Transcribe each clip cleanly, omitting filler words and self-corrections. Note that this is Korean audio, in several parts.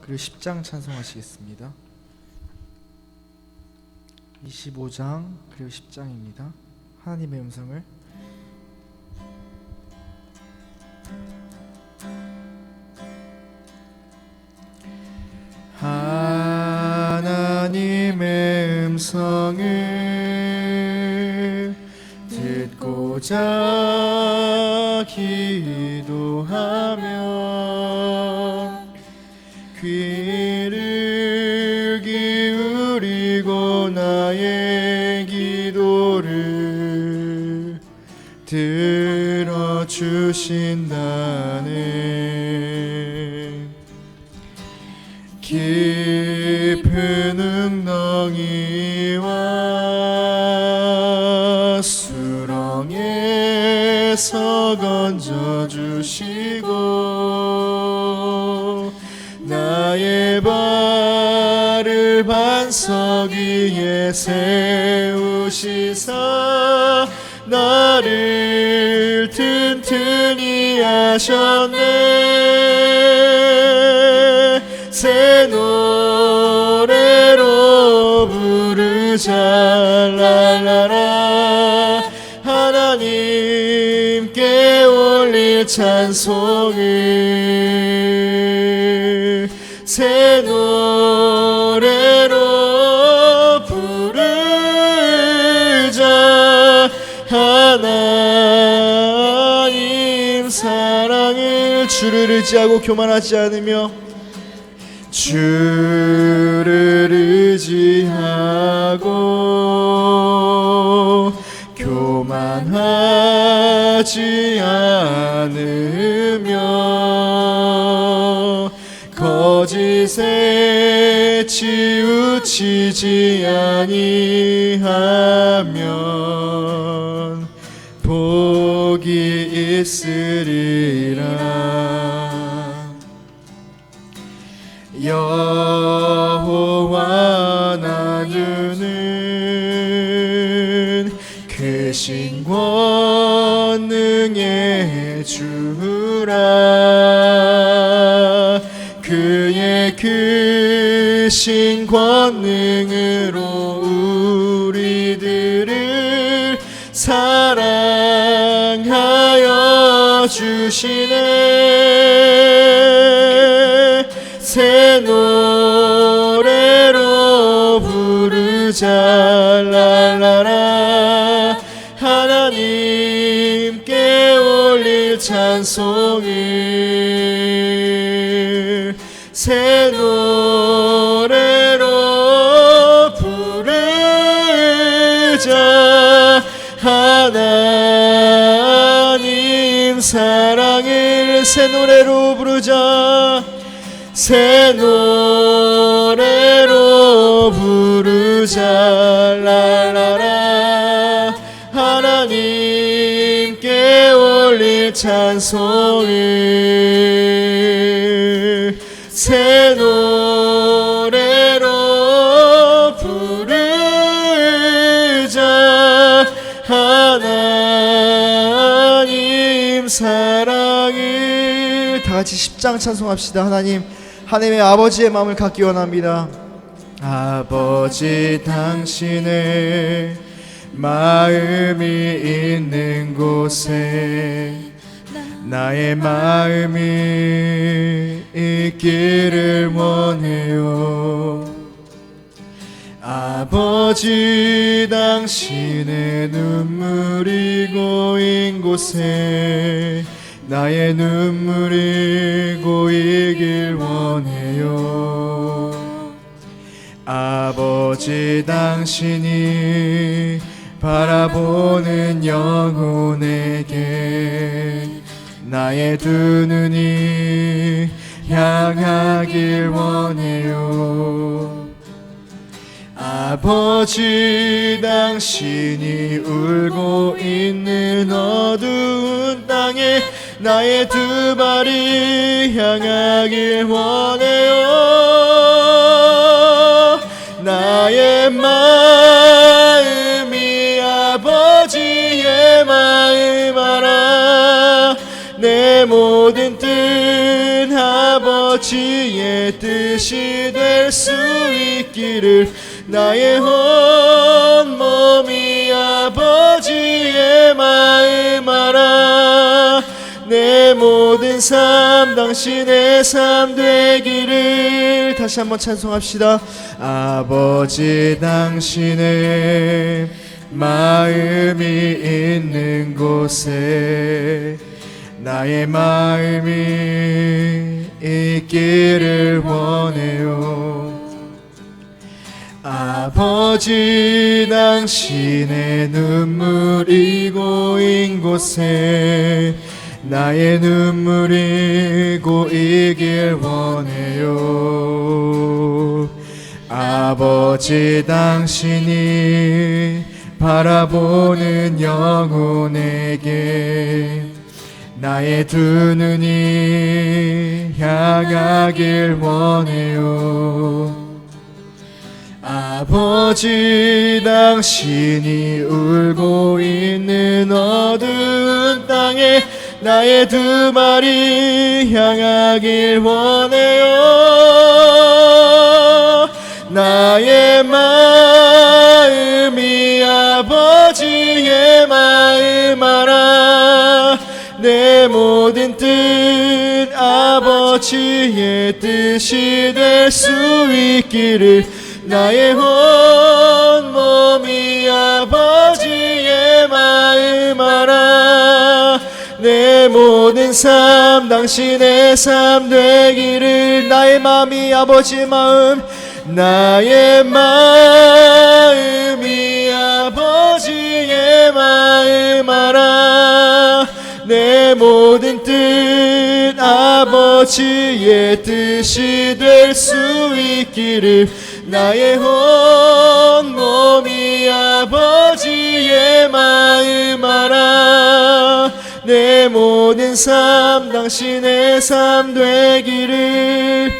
그리고 10장 찬송하시겠습니다. 25장 그리고 10장입니다. 하나님의 음성을 하나님의 음성을 듣고자 기도하며 귀를 기울이고 나의 기도를 들어주신다네. 깊은 웅덩이와 수렁에서 건져주시고 나의 발을 반석 위에 세우시사 나를 튼튼히 하셨네. 새 노래로 부르자 랄라라. 하나님께 올릴 찬송을 새 노래로 부르자. 하나님 사랑을 주를 의지하고 교만하지 않으며 주를 의지하고 교만하지 않으며 거짓에 치우치지 아니하면 복이 있으리라. 여호와 나주는 크신 권능의 주라. 그의 크신 권능으로 우리들을 사랑하여 주시네. 새 노래로 부르자 랄라라. 하나님께 올릴 찬송을 새 노래로 부르자. 하나님 사랑을 새 노래로 부르자. 새 노래로 부르자 랄라라. 하나님께 올릴 찬송을 새 노래로 부르자. 하나님 사랑을 다같이 10장 찬송합시다. 하나님의 아버지의 마음을 갖기 원합니다. 아버지 당신의 마음이 있는 곳에 나의 마음이 있기를 원해요. 아버지 당신의 눈물이 고인 곳에 나의 눈물이 고이길 원해요. 아버지 당신이 바라보는 영혼에게 나의 두 눈이 향하길 원해요. 아버지 당신이 울고 있는 어두운 땅에 나의 두 발이 향하길 원해요. 나의 마음이 아버지의 마음 알아. 내 모든 뜻 아버지 아버지의 뜻이 될 수 있기를 나의 온 몸이 아버지의 마음 알아 내 모든 삶 당신의 삶 되기를 다시 한번 찬송합시다. 아버지 당신의 마음이 있는 곳에 나의 마음이 있기를 원해요. 아버지 당신의 눈물이 고인 곳에 나의 눈물이 고이길 원해요. 아버지 당신이 바라보는 영혼에게 나의 두 눈이 향하길 원해요. 아버지 당신이 울고 있는 어두운 땅에 나의 두 마리 향하길 원해요. 나의 마음이 아버지의 마음 알아 내 모든 뜻 아버지의 뜻이 될 수 있기를 나의 온 몸이 아버지의 마음 알아 내 모든 삶 당신의 삶 되기를 나의 마음이 아버지의 마음 나의 마음이 아버지의 마음 알아 내 모든 뜻 아버지의 뜻이 될 수 있기를 나의 온 몸이 아버지의 마음 알아 내 모든 삶 당신의 삶 되기를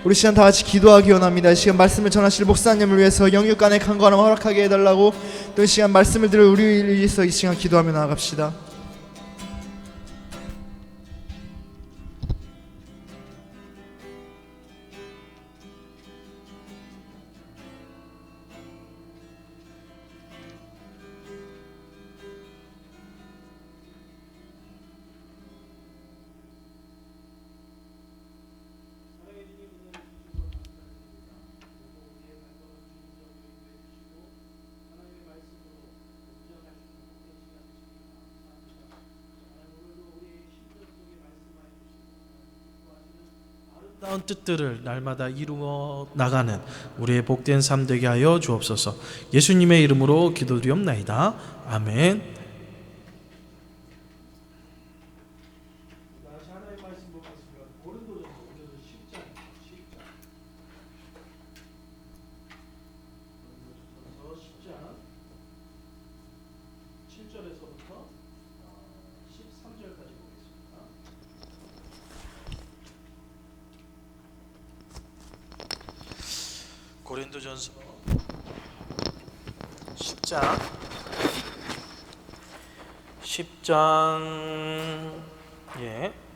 우리 시간 다 같이 기도하기 원합니다. 이 시간 말씀을 전하실 목사님을 위해서 영육간의 간구하는 허락하게 해달라고 또 이 시간 말씀을 들을 우리를 위해서 이 시간 기도하며 나아갑시다. 아름다운 뜻들을 날마다 이루어 나가는 우리의 복된 삶 되게 하여 주옵소서. 예수님의 이름으로 기도드리옵나이다. 아멘. 고린도전서 10장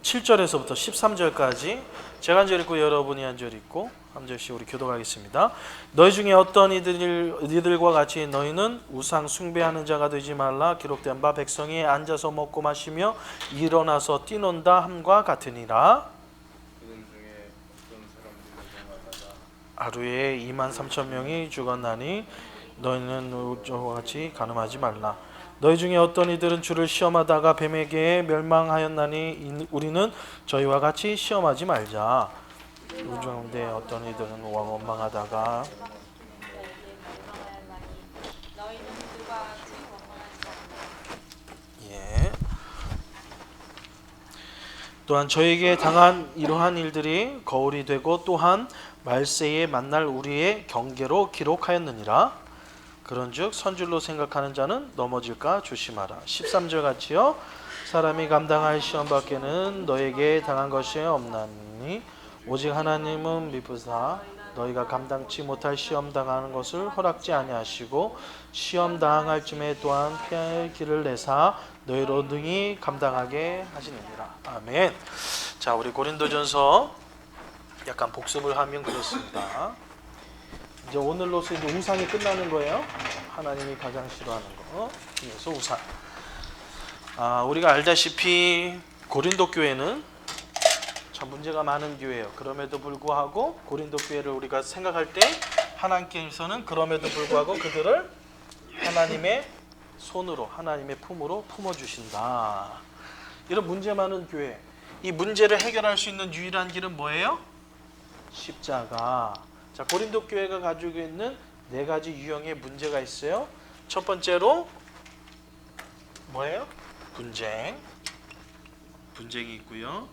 7절에서부터 13절까지 제가 한 절 읽고 여러분이 한 절 읽고 한 절씩 우리 교독하겠습니다. 너희 중에 어떤 이들과 같이 너희는 우상 숭배하는 자가 되지 말라. 기록된 바 백성이 앉아서 먹고 마시며 일어나서 뛰논다 함과 같으니라. 하루에 23,000명이 죽었나니 너희는 저와 같이 가늠하지 말라. 너희 중에 어떤 이들은 주를 시험하다가 뱀에게 멸망하였나니 우리는 저희와 같이 시험하지 말자. 우리 가운데 어떤 이들은 원망하다가 또한 저에게 당한 이러한 일들이 거울이 되고 또한 말세에 만날 우리의 경계로 기록하였느니라. 그런즉 선줄로 생각하는 자는 넘어질까 조심하라. 13절 같이요. 사람이 감당할 시험 밖에는 너에게 당한 것이 없나니 오직 하나님은 미쁘사 너희가 감당치 못할 시험 당하는 것을 허락지 아니하시고 시험 당할 쯤에 또한 피할 길을 내사 너희로 능히 감당하게 하시느니라. 아멘. 자, 우리 고린도전서 약간 복습을 하면 그렇습니다. 이제 오늘로서 이제 우상이 끝나는 거예요. 하나님이 가장 싫어하는 거. 그래서 우상. 우리가 알다시피 고린도 교회는 참 문제가 많은 교회예요. 그럼에도 불구하고 고린도 교회를 우리가 생각할 때 하나님께서는 그럼에도 불구하고 그들을 하나님의 손으로, 하나님의 품으로 품어주신다. 이런 문제 많은 교회. 이 문제를 해결할 수 있는 유일한 길은 뭐예요? 십자가. 자, 고린도 교회가 가지고 있는 4가지 유형의 문제가 있어요. 첫 번째로 뭐예요? 분쟁이 있고요.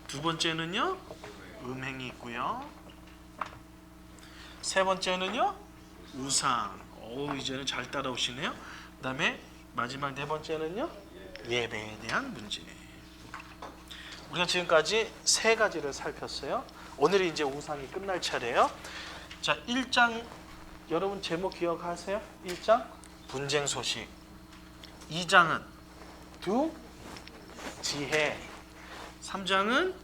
두 번째는요, 음행이 있고요. 세 번째는요, 우상. 이제는 잘 따라오시네요. 그다음에 마지막 4번째는요, 예배에 대한 문제. 우리가 지금까지 3가지를 살폈어요. 오늘이 이제 우상이 끝날 차례예요. 자, 1장 여러분 제목 기억하세요? 1장 분쟁 소식. 2장은 두 지혜. 3장은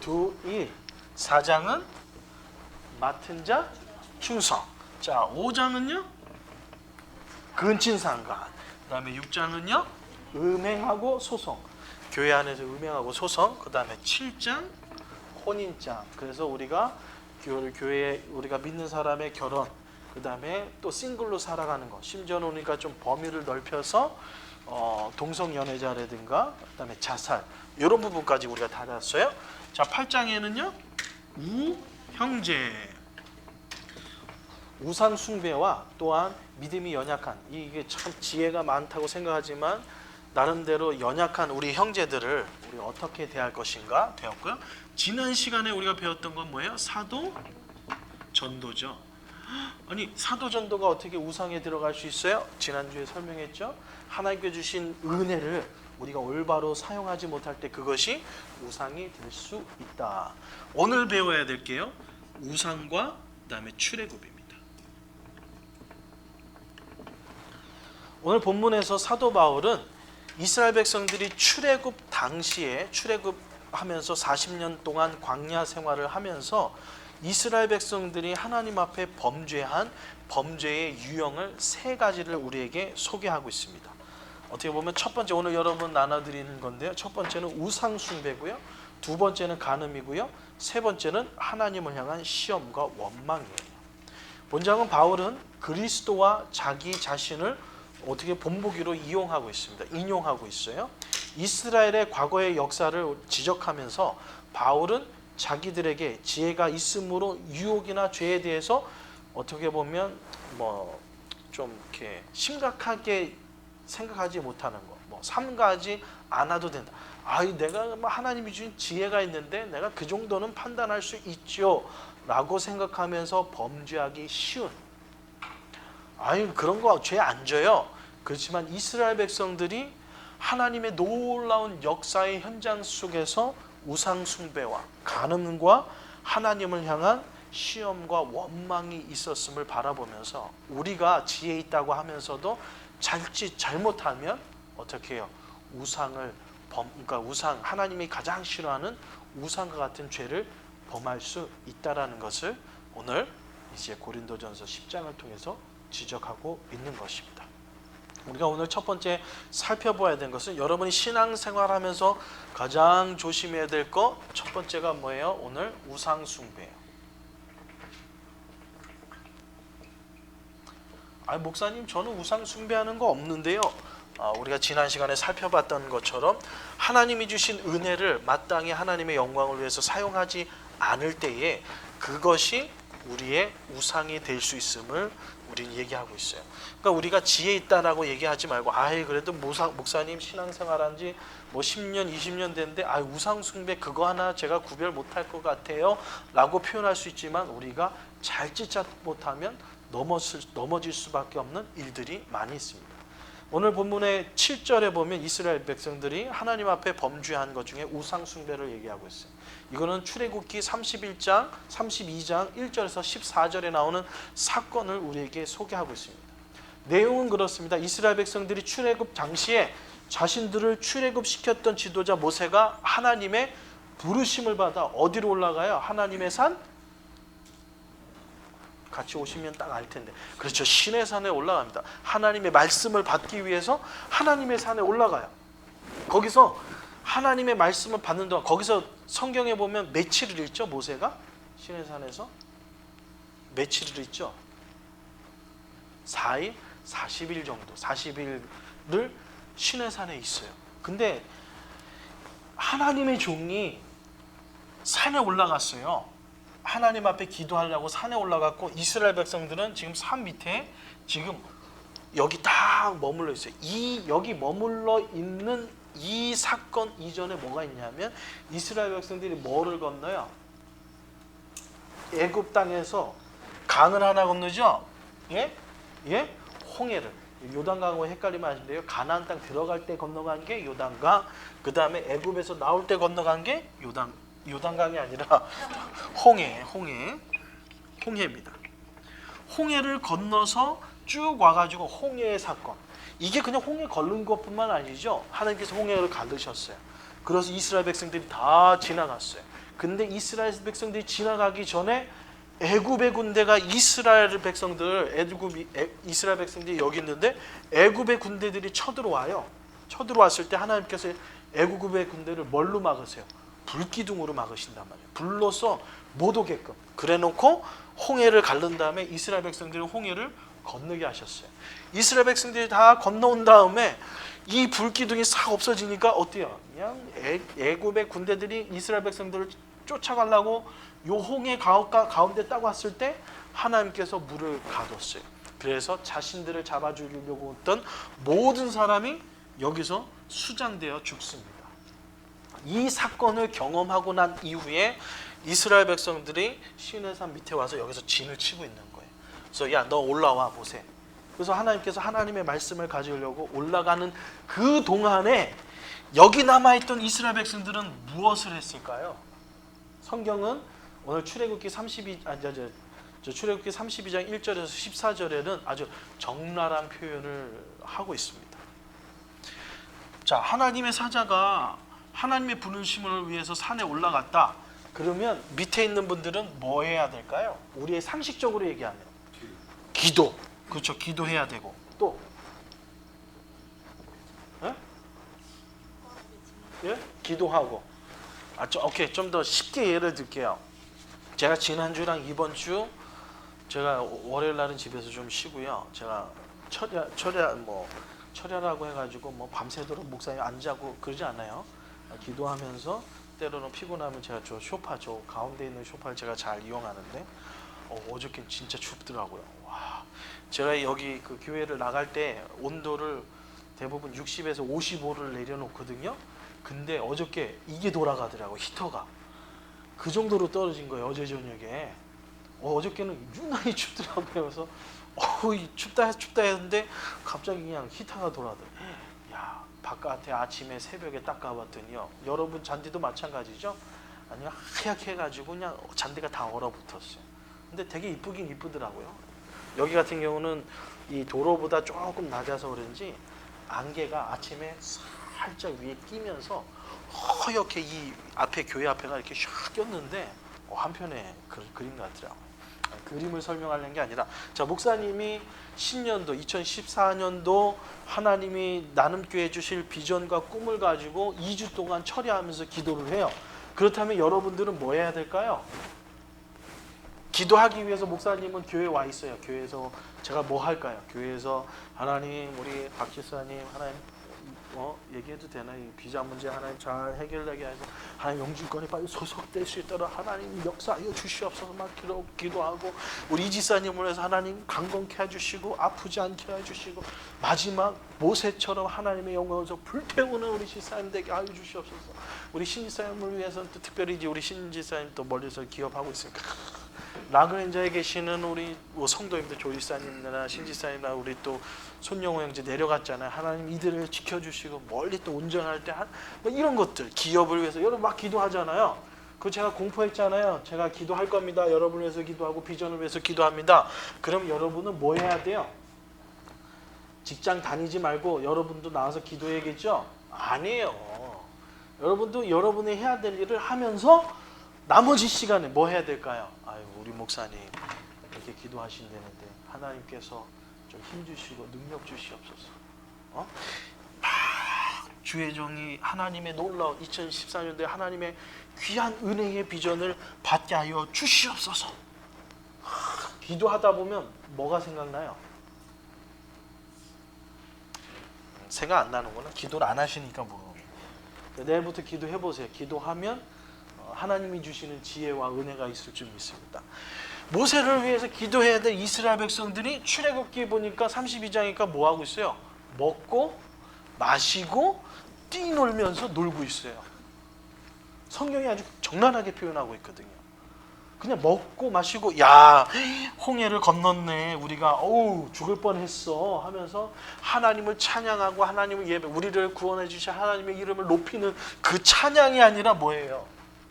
두 일. 4장은 맡은 자 충성. 자, 5장은요 근친상간. 그 다음에 6장은요 음행하고 소송. 교회 안에서 음행하고 소송. 그 다음에 7장 혼인장. 그래서 우리가 교회에 우리가 믿는 사람의 결혼. 그 다음에 또 싱글로 살아가는 거. 심지어는 우리가 좀 범위를 넓혀서 동성연애자라든가 그 다음에 자살 이런 부분까지 우리가 다뤘어요. 자, 8장에는요 우형제. 우상 숭배와 또한 믿음이 연약한, 이게 참 지혜가 많다고 생각하지만 나름대로 연약한 우리 형제들을 우리 어떻게 대할 것인가 되었고요. 지난 시간에 우리가 배웠던 건 뭐예요? 사도 전도죠. 아니, 사도 전도가 어떻게 우상에 들어갈 수 있어요? 지난주에 설명했죠. 하나님께 주신 은혜를 우리가 올바로 사용하지 못할 때 그것이 우상이 될 수 있다. 오늘 배워야 될 게요, 우상과 그다음에 출애굽입니다. 오늘 본문에서 사도 바울은 이스라엘 백성들이 출애굽 당시에 출애굽하면서 40년 동안 광야 생활을 하면서 이스라엘 백성들이 하나님 앞에 범죄한 범죄의 유형을 3가지를 우리에게 소개하고 있습니다. 어떻게 보면 첫 번째, 오늘 여러분 나눠드리는 건데요, 첫 번째는 우상 숭배고요, 두 번째는 간음이고요, 세 번째는 하나님을 향한 시험과 원망이에요. 본장은 바울은 그리스도와 자기 자신을 어떻게 본보기로 이용하고 있습니다. 인용하고 있어요. 이스라엘의 과거의 역사를 지적하면서 바울은 자기들에게 지혜가 있으므로 유혹이나 죄에 대해서 어떻게 보면 좀 이렇게 심각하게 생각하지 못하는 거, 삼가하지 않아도 된다. 내가 하나님이 주신 지혜가 있는데 내가 그 정도는 판단할 수 있죠 라고 생각하면서 범죄하기 쉬운, 그런 거 죄 안 져요. 그렇지만 이스라엘 백성들이 하나님의 놀라운 역사의 현장 속에서 우상 숭배와 간음과 하나님을 향한 시험과 원망이 있었음을 바라보면서 우리가 지혜 있다고 하면서도 잘못하면 어떻게 해요? 우상, 하나님이 가장 싫어하는 우상과 같은 죄를 범할 수 있다라는 것을 오늘 이제 고린도전서 10장을 통해서 지적하고 있는 것입니다. 우리가 오늘 첫 번째 살펴봐야 되는 것은 여러분이 신앙생활하면서 가장 조심해야 될 것, 첫 번째가 뭐예요? 오늘 우상 숭배예요. 목사님, 저는 우상 숭배하는 거 없는데요. 우리가 지난 시간에 살펴봤던 것처럼 하나님이 주신 은혜를 마땅히 하나님의 영광을 위해서 사용하지 않을 때에 그것이 우리의 우상이 될 수 있음을 우리는 얘기하고 있어요. 그러니까 우리가 지혜 있다라고 얘기하지 말고 그래도 목사님 신앙생활한 지 10년 20년 됐는데 우상 숭배 그거 하나 제가 구별 못할 것 같아요 라고 표현할 수 있지만 우리가 잘 찢지 못하면 넘어질 수밖에 없는 일들이 많이 있습니다. 오늘 본문의 7절에 보면 이스라엘 백성들이 하나님 앞에 범죄한 것 중에 우상 숭배를 얘기하고 있어요. 이거는 출애굽기 31장, 32장 1절에서 14절에 나오는 사건을 우리에게 소개하고 있습니다. 내용은 그렇습니다. 이스라엘 백성들이 출애굽 당시에 자신들을 출애굽시켰던 지도자 모세가 하나님의 부르심을 받아 어디로 올라가요? 하나님의 산? 같이 오시면 딱 알 텐데. 그렇죠. 신의 산에 올라갑니다. 하나님의 말씀을 받기 위해서 하나님의 산에 올라가요. 거기서 하나님의 말씀을 받는 동안 거기서 성경에 보면 며칠을 있죠? 모세가 신의 산에서 며칠을 있죠? 4일, 40일 정도, 40일을 신의 산에 있어요. 근데 하나님의 종이 산에 올라갔어요. 하나님 앞에 기도하려고 산에 올라갔고 이스라엘 백성들은 지금 산 밑에 지금 여기 딱 머물러 있어요. 여기 머물러 있는 이 사건 이전에 뭐가 있냐면 이스라엘 백성들이 뭐를 건너요? 애굽 땅에서 강을 하나 건너죠? 예? 예? 홍해를. 요단강하고 헷갈리면 아시는데요. 가나안 땅 들어갈 때 건너간 게 요단강, 그 다음에 애굽에서 나올 때 건너간 게 요단강이 아니라 홍해입니다. 홍해를 건너서 쭉 와가지고 홍해의 사건. 이게 그냥 홍해 걸른 것뿐만 아니죠. 하나님께서 홍해를 가르셨어요. 그래서 이스라엘 백성들이 다 지나갔어요. 근데 이스라엘 백성들이 지나가기 전에 애굽의 군대가 이스라엘 백성들이 여기 있는데 애굽의 군대들이 쳐들어와요. 쳐들어왔을 때 하나님께서 애굽의 군대를 뭘로 막으세요? 불기둥으로 막으신단 말이에요. 불로서 못 오게끔. 그래놓고 홍해를 가른 다음에 이스라엘 백성들이 홍해를 건너게 하셨어요. 이스라엘 백성들이 다 건너온 다음에 이 불기둥이 싹 없어지니까 어때요? 그냥 애굽의 군대들이 이스라엘 백성들을 쫓아가려고 요 홍해 가운데 딱 왔을 때 하나님께서 물을 가뒀어요. 그래서 자신들을 잡아주려고 했던 모든 사람이 여기서 수장되어 죽습니다. 이 사건을 경험하고 난 이후에 이스라엘 백성들이 시내산 밑에 와서 여기서 진을 치고 있는 거예요. 그래서 야, 너 올라와 보세. 그래서 하나님께서 하나님의 말씀을 가지려고 올라가는 그 동안에 여기 남아있던 이스라엘 백성들은 무엇을 했을까요? 성경은 오늘 출애굽기 32장 1절에서 14절에는 아주 적나라한 표현을 하고 있습니다. 자, 하나님의 사자가 하나님의 부르심을 위해서 산에 올라갔다. 그러면 밑에 있는 분들은 뭐 해야 될까요? 우리의 상식적으로 얘기하면 기도. 그렇죠. 기도해야 되고 또 예? 기도하고. 오케이. 좀 더 쉽게 예를 들게요. 제가 지난주랑 이번 주 제가 월요일 날은 집에서 좀 쉬고요. 제가 철야라고 해가지고 뭐 밤새도록 목사님 안 자고 그러지 않아요. 기도하면서 때로는 피곤하면 제가 저 가운데 있는 소파를 제가 잘 이용하는데 어저께 진짜 춥더라고요. 와, 제가 여기 그 교회를 나갈 때 온도를 대부분 60에서 55를 내려놓거든요. 근데 어저께 이게 돌아가더라고, 히터가. 그 정도로 떨어진 거예요, 어제 저녁에. 어저께는 유난히 춥더라고요. 그래서 춥다 했는데 갑자기 그냥 히터가 돌아가더라고요. 야, 바깥에 아침에 새벽에 딱 가봤더니요, 여러분 잔디도 마찬가지죠? 아니면 하얗게 해가지고 그냥 잔디가 다 얼어붙었어요. 근데 되게 이쁘긴 이쁘더라고요. 여기 같은 경우는 이 도로보다 조금 낮아서 그런지 안개가 아침에 살짝 위에 끼면서 허옇게 이 앞에 교회 앞에가 이렇게 샥 꼈는데 한편의 그림 같더라고요. 그림을 설명하려는 게 아니라, 자, 목사님이 신년도 2014년도 하나님이 나눔교회 주실 비전과 꿈을 가지고 2주 동안 철야하면서 기도를 해요. 그렇다면 여러분들은 뭐 해야 될까요? 기도하기 위해서 목사님은 교회에 와 있어요. 교회에서 제가 뭐 할까요? 교회에서 하나님, 우리 박 집사님, 하나님 얘기해도 되나? 이 비자 문제 하나님 잘 해결되게 해서 하나님 영주권이 빨리 소속될 수 있도록 하나님 역사하여 주시옵소서 막 기도하고, 우리 이지사님을 위해서 하나님 강건케 해주시고 아프지 않게 해주시고, 마지막 모세처럼 하나님의 영광에서 불태우는 우리 집사님 되게 하여 주시옵소서. 우리 신지사님을 위해서는 또 특별히 이제 우리 신지사님 또 멀리서 기업하고 있으니까 라그랜저에 계시는 우리 성도님들, 조지사님이나 신지사님이나 우리 또 손영호 형제 내려갔잖아요. 하나님 이들을 지켜주시고 멀리 또 운전할 때 뭐 이런 것들 기업을 위해서 여러분 막 기도하잖아요. 그거 제가 공포했잖아요. 제가 기도할 겁니다. 여러분을 위해서 기도하고 비전을 위해서 기도합니다. 그럼 여러분은 뭐 해야 돼요? 직장 다니지 말고 여러분도 나와서 기도해야겠죠? 아니에요. 여러분도 여러분이 해야 될 일을 하면서 나머지 시간에 뭐 해야 될까요? 아유, 우리 목사님 이렇게 기도하신다는데 하나님께서 좀 힘 주시고 능력 주시옵소서. 막 주의 종이 하나님의 놀라운 2014년도에 하나님의 귀한 은혜의 비전을 받게 하여 주시옵소서. 기도하다 보면 뭐가 생각나요? 생각 안 나는구나. 기도를 안 하시니까 모르는 거예요. 내일부터 기도해 보세요. 기도하면 하나님이 주시는 지혜와 은혜가 있을 줄 믿습니다. 모세를 위해서 기도해야 될 이스라엘 백성들이 출애굽기 보니까 32장이니까 뭐 하고 있어요? 먹고 마시고 뛰놀면서 놀고 있어요. 성경이 아주 적나라하게 표현하고 있거든요. 그냥 먹고 마시고, 야, 홍해를 건넜네, 우리가 죽을 뻔했어 하면서 하나님을 찬양하고 하나님을 예배, 우리를 구원해 주신 하나님의 이름을 높이는 그 찬양이 아니라 뭐예요?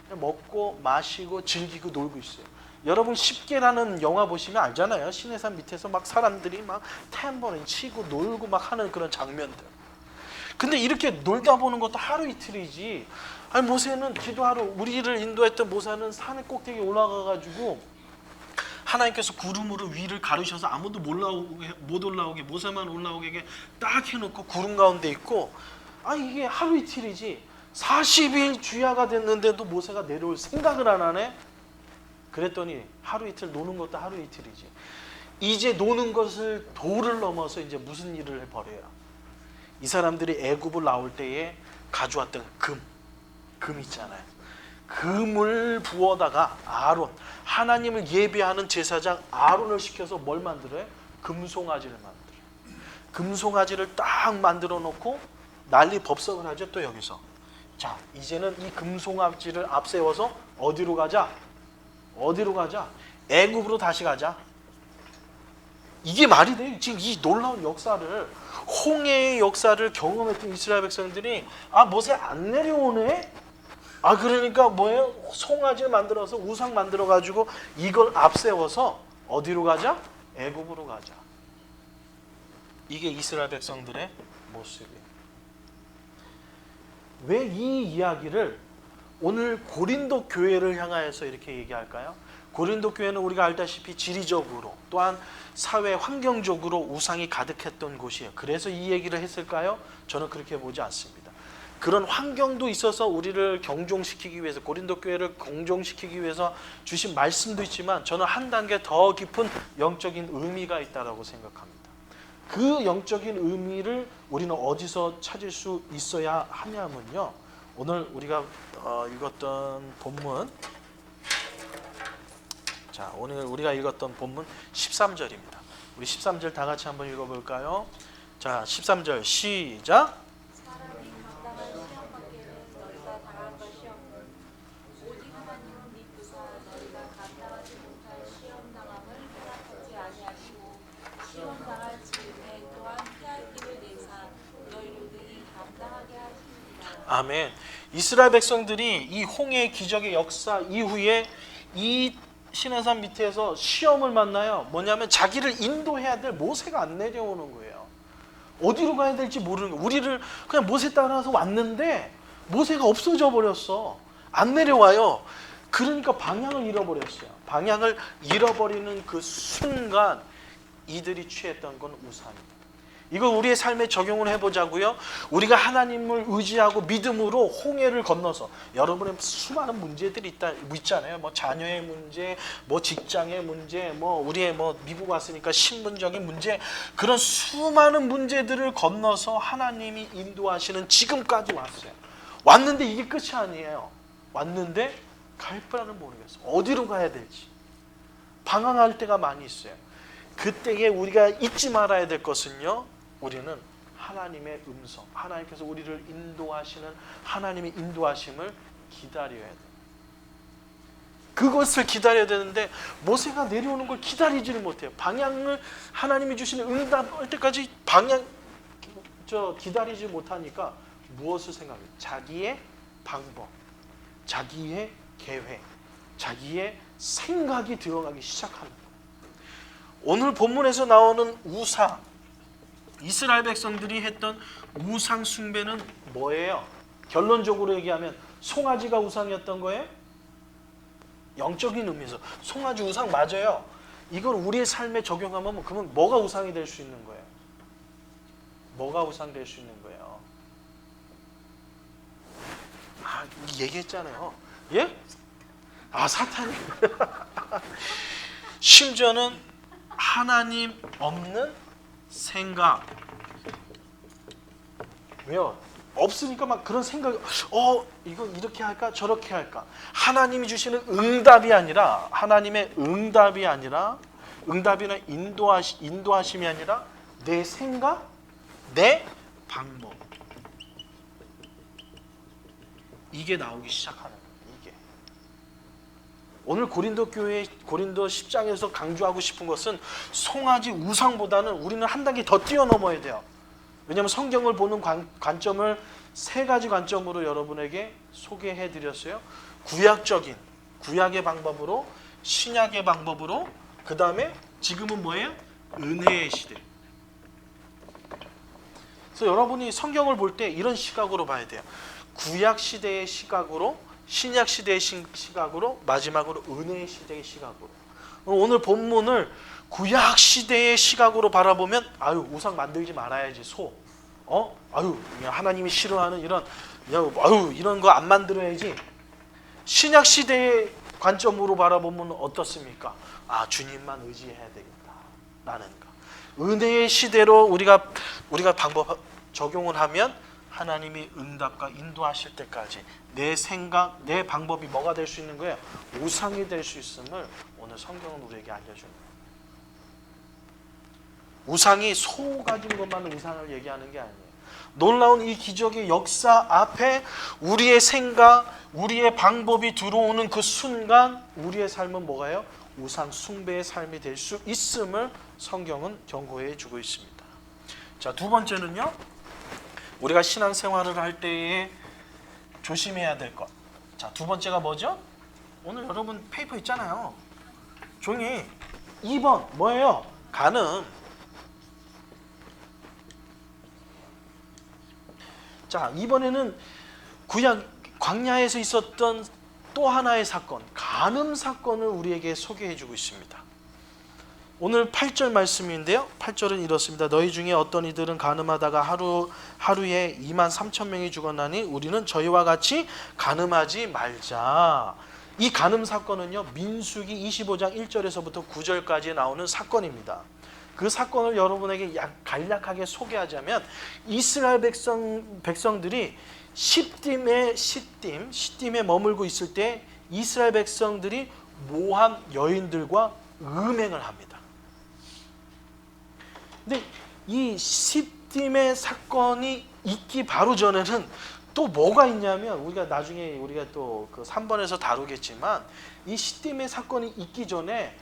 그냥 먹고 마시고 즐기고 놀고 있어요. 여러분 10개라는 영화 보시면 알잖아요. 시내산 밑에서 막 사람들이 막 탬버린 치고 놀고 막 하는 그런 장면들. 근데 이렇게 놀다 보는 것도 하루 이틀이지. 아니, 모세는 기도하러, 우리를 인도했던 모세는 산의 꼭대기에 올라가가지고 하나님께서 구름으로 위를 가르셔서 아무도 못 올라오게 모세만 올라오게 딱 해놓고 구름 가운데 있고, 이게 하루 이틀이지 40일 주야가 됐는데도 모세가 내려올 생각을 안 하네. 그랬더니 하루 이틀 노는 것도 하루 이틀이지. 이제 노는 것을 도를 넘어서 이제 무슨 일을 벌여요? 이 사람들이 애굽을 나올 때에 가져왔던 금 있잖아요. 금을 부어다가 아론, 하나님을 예배하는 제사장 아론을 시켜서 뭘 만들어요? 금송아지를 만들어요. 금송아지를 딱 만들어 놓고 난리 법석을 하죠. 또 여기서 자, 이제는 이 금송아지를 앞세워서 어디로 가자? 애굽으로 다시 가자. 이게 말이 돼요? 지금 이 놀라운 역사를, 홍해의 역사를 경험했던 이스라엘 백성들이 모세 안 내려오네? 그러니까 뭐예요? 송아지를 만들어서 우상 만들어 가지고 이걸 앞세워서 어디로 가자? 애굽으로 가자. 이게 이스라엘 백성들의 모습이에요. 왜 이 이야기를 오늘 고린도 교회를 향하여서 이렇게 얘기할까요? 고린도 교회는 우리가 알다시피 지리적으로 또한 사회 환경적으로 우상이 가득했던 곳이에요. 그래서 이 얘기를 했을까요? 저는 그렇게 보지 않습니다. 그런 환경도 있어서 우리를 경종시키기 위해서, 고린도 교회를 경종시키기 위해서 주신 말씀도 있지만 저는 한 단계 더 깊은 영적인 의미가 있다고 생각합니다. 그 영적인 의미를 우리는 어디서 찾을 수 있어야 하냐면요, 오늘 우리가 읽었던 본문, 자, 오늘 우리가 읽었던 본문 13절입니다. 우리 13절 다 같이 한번 읽어볼까요? 자, 13절 시작. 사람이 감당할 시험 밖에는 너희가 당할 것이 없는 오직 하나님은 믿으사 너희가 감당하지 못할 시험 당함을 허락하지 아니하시고 시험 당할 즈음에 또한 피할 길을 내사 너희를 능히 감당하게 하십니다. 아멘. 이스라엘 백성들이 이 홍해의 기적의 역사 이후에 이 시내산 밑에서 시험을 만나요. 뭐냐면 자기를 인도해야 될 모세가 안 내려오는 거예요. 어디로 가야 될지 모르는 거예요. 우리를 그냥 모세 따라서 왔는데 모세가 없어져 버렸어. 안 내려와요. 그러니까 방향을 잃어버렸어요. 방향을 잃어버리는 그 순간 이들이 취했던 건 우상입니다. 이걸 우리의 삶에 적용을 해보자고요. 우리가 하나님을 의지하고 믿음으로 홍해를 건너서, 여러분의 수많은 문제들이 있잖아요. 뭐 자녀의 문제, 뭐 직장의 문제, 뭐 우리의 미국 왔으니까 신분적인 문제, 그런 수많은 문제들을 건너서 하나님이 인도하시는 지금까지 왔어요. 왔는데 이게 끝이 아니에요. 왔는데 갈 바를 모르겠어요. 어디로 가야 될지 방황할 때가 많이 있어요. 그때에 우리가 잊지 말아야 될 것은요, 우리는 하나님의 음성, 하나님께서 우리를 인도하시는 하나님의 인도하심을 기다려야 돼요. 그것을 기다려야 되는데 모세가 내려오는 걸 기다리지를 못해요. 방향을 하나님이 주시는 응답할 때까지 기다리지 못하니까 무엇을 생각해요? 자기의 방법, 자기의 계획, 자기의 생각이 들어가기 시작하는 거예요. 오늘 본문에서 나오는 우상, 이스라엘 백성들이 했던 우상 숭배는 뭐예요? 결론적으로 얘기하면 송아지가 우상이었던 거예요? 영적인 의미에서 송아지 우상 맞아요. 이걸 우리의 삶에 적용하면 그러면 뭐가 우상이 될 수 있는 거예요? 뭐가 우상 될 수 있는 거예요? 아, 얘기했잖아요. 예? 아, 사탄이. 심지어는 하나님 없는 생각. 왜요? 없으니까 막 그런 생각이 이거 이렇게 할까 저렇게 할까. 하나님이 주시는 응답이 아니라 하나님의 응답이 아니라 응답이나 인도하심이 아니라 내 생각, 내 방법. 이게 나오기 시작하는 거예요. 이게. 오늘 고린도 교회 고린도 10장에서 강조하고 싶은 것은 송아지 우상보다는 우리는 한 단계 더 뛰어넘어야 돼요. 왜냐하면 성경을 보는 관점을 세 가지 관점으로 여러분에게 소개해 드렸어요. 구약적인 구약의 방법으로, 신약의 방법으로, 그 다음에 지금은 뭐예요? 은혜의 시대. 그래서 여러분이 성경을 볼 때 이런 시각으로 봐야 돼요. 구약 시대의 시각으로, 신약 시대의 시각으로, 마지막으로 은혜의 시대의 시각으로. 오늘 본문을 구약 시대의 시각으로 바라보면 아유 우상 만들지 말아야지 소. 아유 하나님이 싫어하는 이런 이런 거 안 만들어야지. 신약 시대의 관점으로 바라보면 어떻습니까? 아 주님만 의지해야 되겠다라는 거. 은혜의 시대로 우리가 방법 적용을 하면 하나님이 응답과 인도하실 때까지 내 생각, 내 방법이 뭐가 될 수 있는 거예요? 우상이 될 수 있음을 오늘 성경은 우리에게 알려주는 거예요. 우상이 소 가진 것만 우상을 얘기하는 게 아니에요. 놀라운 이 기적의 역사 앞에 우리의 생각, 우리의 방법이 들어오는 그 순간 우리의 삶은 뭐가요? 우상 숭배의 삶이 될 수 있음을 성경은 경고해 주고 있습니다. 자, 두 번째는요. 우리가 신앙생활을 할 때에 조심해야 될 것. 자, 두 번째가 뭐죠? 오늘 여러분 페이퍼 있잖아요. 종이 2번 뭐예요? 간음. 자, 이번에는 구약 광야에서 있었던 또 하나의 사건, 간음 사건을 우리에게 소개해 주고 있습니다. 오늘 8절 말씀인데요. 8절은 이렇습니다. 너희 중에 어떤 이들은 간음하다가 하루에 23,000명이 죽었나니 우리는 저희와 같이 간음하지 말자. 이 간음 사건은요. 민수기 25장 1절에서부터 9절까지 나오는 사건입니다. 그 사건을 여러분에게 간략하게 소개하자면 이스라엘 백성들이 시딤에 머물고 있을 때 이스라엘 백성들이 모함 여인들과 음행을 합니다. 근데 이 시딤의 사건이 있기 바로 전에는 또 뭐가 있냐면 우리가 나중에 또 그 3번에서 다루겠지만 이 시딤의 사건이 있기 전에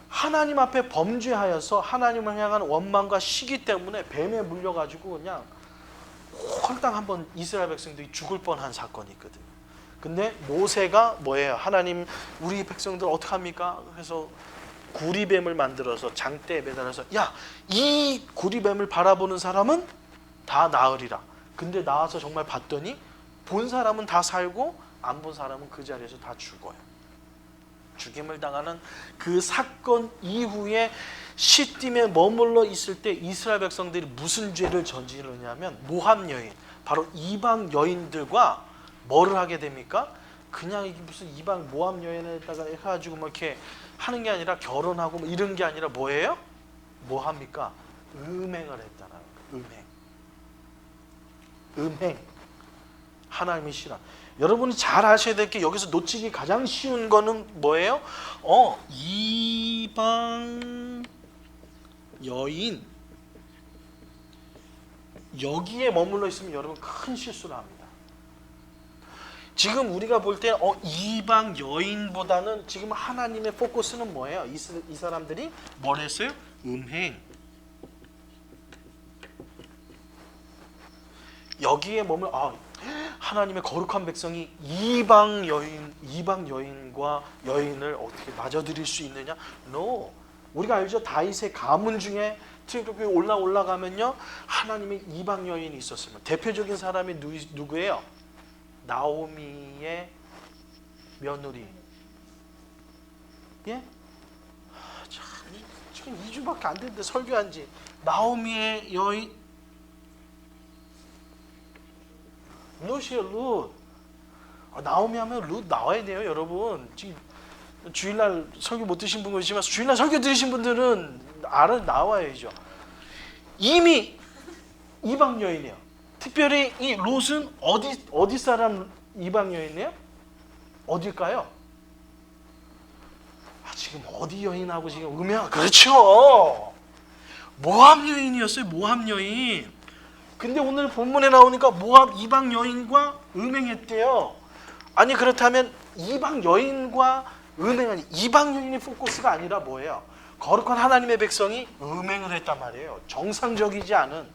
하나님 앞에 범죄하여서 하나님을 향한 원망과 시기 때문에 뱀에 물려가지고 그냥 홀딱 한번 이스라엘 백성들이 죽을 뻔한 사건이 있거든요. 근데 모세가 뭐예요? 하나님 우리 백성들 어떡합니까? 그래서 구리뱀을 만들어서 장대에 매달아서 이 구리뱀을 바라보는 사람은 다 나으리라. 근데 나와서 정말 봤더니 본 사람은 다 살고 안 본 사람은 그 자리에서 다 죽어요. 죽임을 당하는 그 사건 이후에 시딤에 머물러 있을 때 이스라엘 백성들이 무슨 죄를 저지르냐면 모함 여인, 바로 이방 여인들과 뭐를 하게 됩니까? 그냥 이게 무슨 이방 모함 여인에다가 해가지고 뭐 이렇게 하는 게 아니라 결혼하고 뭐 이런 게 아니라 뭐예요? 뭐 합니까? 음행을 했다는 음행. 하나님이 싫어. 여러분이 잘 아셔야 될 게 여기서 놓치기 가장 쉬운 거는 뭐예요? 이방 여인. 여기에 머물러 있으면 여러분 큰 실수를 합니다. 지금 우리가 볼 때 이방 여인보다는 지금 하나님의 포커스는 뭐예요? 이 사람들이 뭘 했어요? 음행. 여기에 하나님의 거룩한 백성이 이방 여인과 여인을 어떻게 맞아들일 수 있느냐? No. 우리가 알죠? 다윗의 가문 중에 트리도교에 올라가면요 하나님의 이방 여인이 있었습니다. 대표적인 사람이 누구예요? 나오미의 며느리. 예? 참, 지금 2주밖에 안 됐는데 설교한 지. 나오미의 여인 룻이에요, 룻. 나오미 하면 룻 나와야 돼요, 여러분. 지금 주일날 설교 못 드신 분 계시지만 주일날 설교 들으신 분들은 나와야죠. 이미 이방 여인이에요. 특별히 이 롯은 어디 사람 이방 여인이에요? 어딜까요? 지금 어디 여인하고 지금 그렇죠. 모압 여인이었어요. 모압 여인. 근데 오늘 본문에 나오니까 모압 이방 여인과 음행했대요. 아니 그렇다면 이방 여인과 음행은 이방 여인의 포커스가 아니라 뭐예요? 거룩한 하나님의 백성이 음행을 했단 말이에요. 정상적이지 않은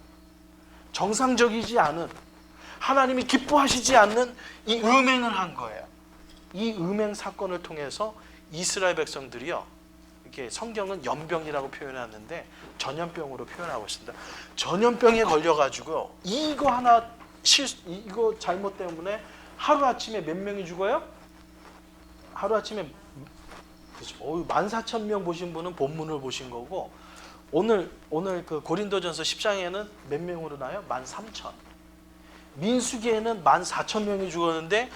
하나님이 기뻐하시지 않는 이 음행을 한 거예요. 이 음행 사건을 통해서 이스라엘 백성들이요, 이렇게 성경은 연병이라고 표현하는데 전염병으로 표현하고 있습니다. 전염병에 걸려가지고 이거 잘못 때문에 하루 아침에 몇 명이 죽어요? 하루 아침에 14,000명 보신 분은 본문을 보신 거고, 오늘 그 고린도전서 10장에는 몇 명으로 나요? 13,000. 민수기에는 14,000명이 죽었는데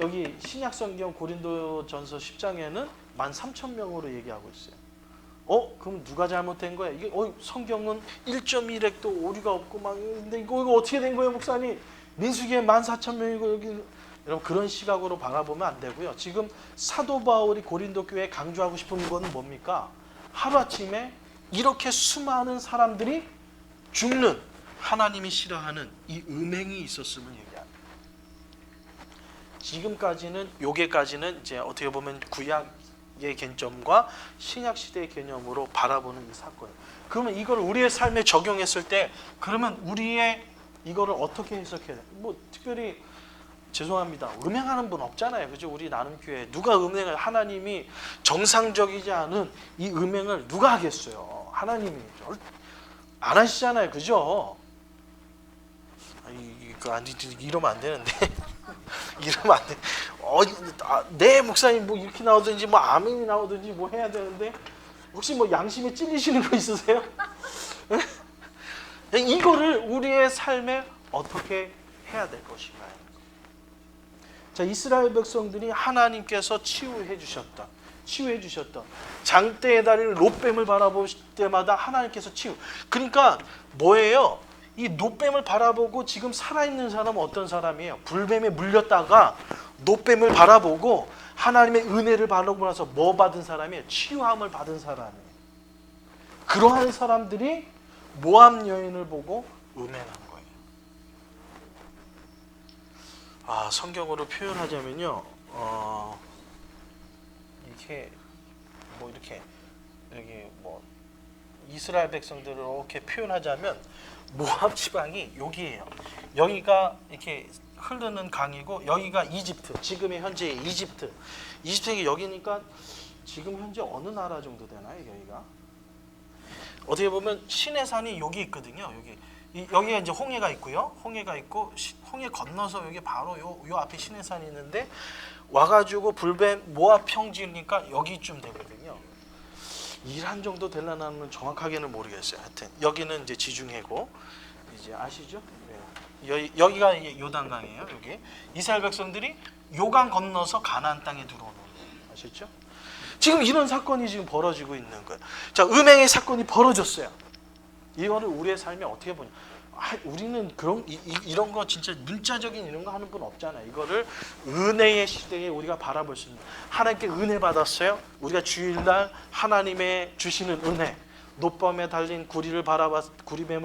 여기 신약성경 고린도전서 10장에는 13,000명으로 얘기하고 있어요. 그럼 누가 잘못된 거야? 이게 성경은 1.1획도 오류가 없고 막, 근데 이거 어떻게 된 거예요, 목사님? 민수기에 14,000명이고 여기. 여러분, 그런 시각으로 바라보면 안 되고요. 지금 사도 바울이 고린도 교회에 강조하고 싶은 건 뭡니까? 하루아침에 이렇게 수많은 사람들이 죽는, 하나님이 싫어하는 이 음행이 있었음을 얘기합니다. 지금까지는, 요게까지는 이제 어떻게 보면 구약의 개념과 신약 시대의 개념으로 바라보는 이 사건. 그러면 이걸 우리의 삶에 적용했을 때, 그러면 우리의 이거를 어떻게 해석해야 돼? 특별히 죄송합니다. 음행하는 분 없잖아요. 그죠? 우리 나눔교회 누가 음행을, 하나님이 정상적이지 않은 이 음행을 누가 하겠어요? 하나님이 안 하시잖아요. 그죠? 이러면 안 되는데. 이러면 안 돼. 네, 목사님 이렇게 나오든지 아멘이 나오든지 해야 되는데, 혹시 양심에 찔리시는 거 있으세요? 이거를 우리의 삶에 어떻게 해야 될 것인가요? 자, 이스라엘 백성들이 하나님께서 치유해 주셨던 장대의 달인 롯뱀을 바라볼 때마다 하나님께서 치유. 그러니까 뭐예요? 이 롯뱀을 바라보고 지금 살아있는 사람은 어떤 사람이에요? 불뱀에 물렸다가 롯뱀을 바라보고 하나님의 은혜를 바라보고 나서 뭐 받은 사람이에요? 치유함을 받은 사람이에요. 그러한 사람들이 모압 여인을 보고 음행한 거예요. 성경으로 표현하자면요, 이렇게 여기 이스라엘 백성들을 이렇게 표현하자면 모압 지방이 여기예요. 여기가 이렇게 흐르는 강이고 여기가 이집트, 지금의 현재의 이집트가 여기니까 지금 현재 어느 나라 정도 되나요? 여기가 어떻게 보면 시내산이 여기 있거든요. 여기가 이제 홍해가 있고요. 홍해가 있고 홍해 건너서 여기 바로 요 앞에 시내산이 있는데 와가지고 불뱀 모압 평지니까 여기쯤 되거든요. 이란 정도 되려나는 정확하게는 모르겠어요. 하여튼 여기는 이제 지중해고, 이제 아시죠? 네. 여기가 요단강이에요. 여기 이스라엘 백성들이 요강 건너서 가나안 땅에 들어오는 거예요. 아시죠? 지금 이런 사건이 지금 벌어지고 있는 거예요. 자, 음행의 사건이 벌어졌어요. 이거를 우리의 삶에 어떻게 보냐? 우리는 이런 거 진짜 문자적인 이런 거 하는 분 없잖아요. 이거를 은혜의 시대에 우리가 바라볼 수 있는, 하나님께 은혜 받았어요. 우리가 주일날 하나님의 주시는 은혜, 놋밤에 달린 구리뱀을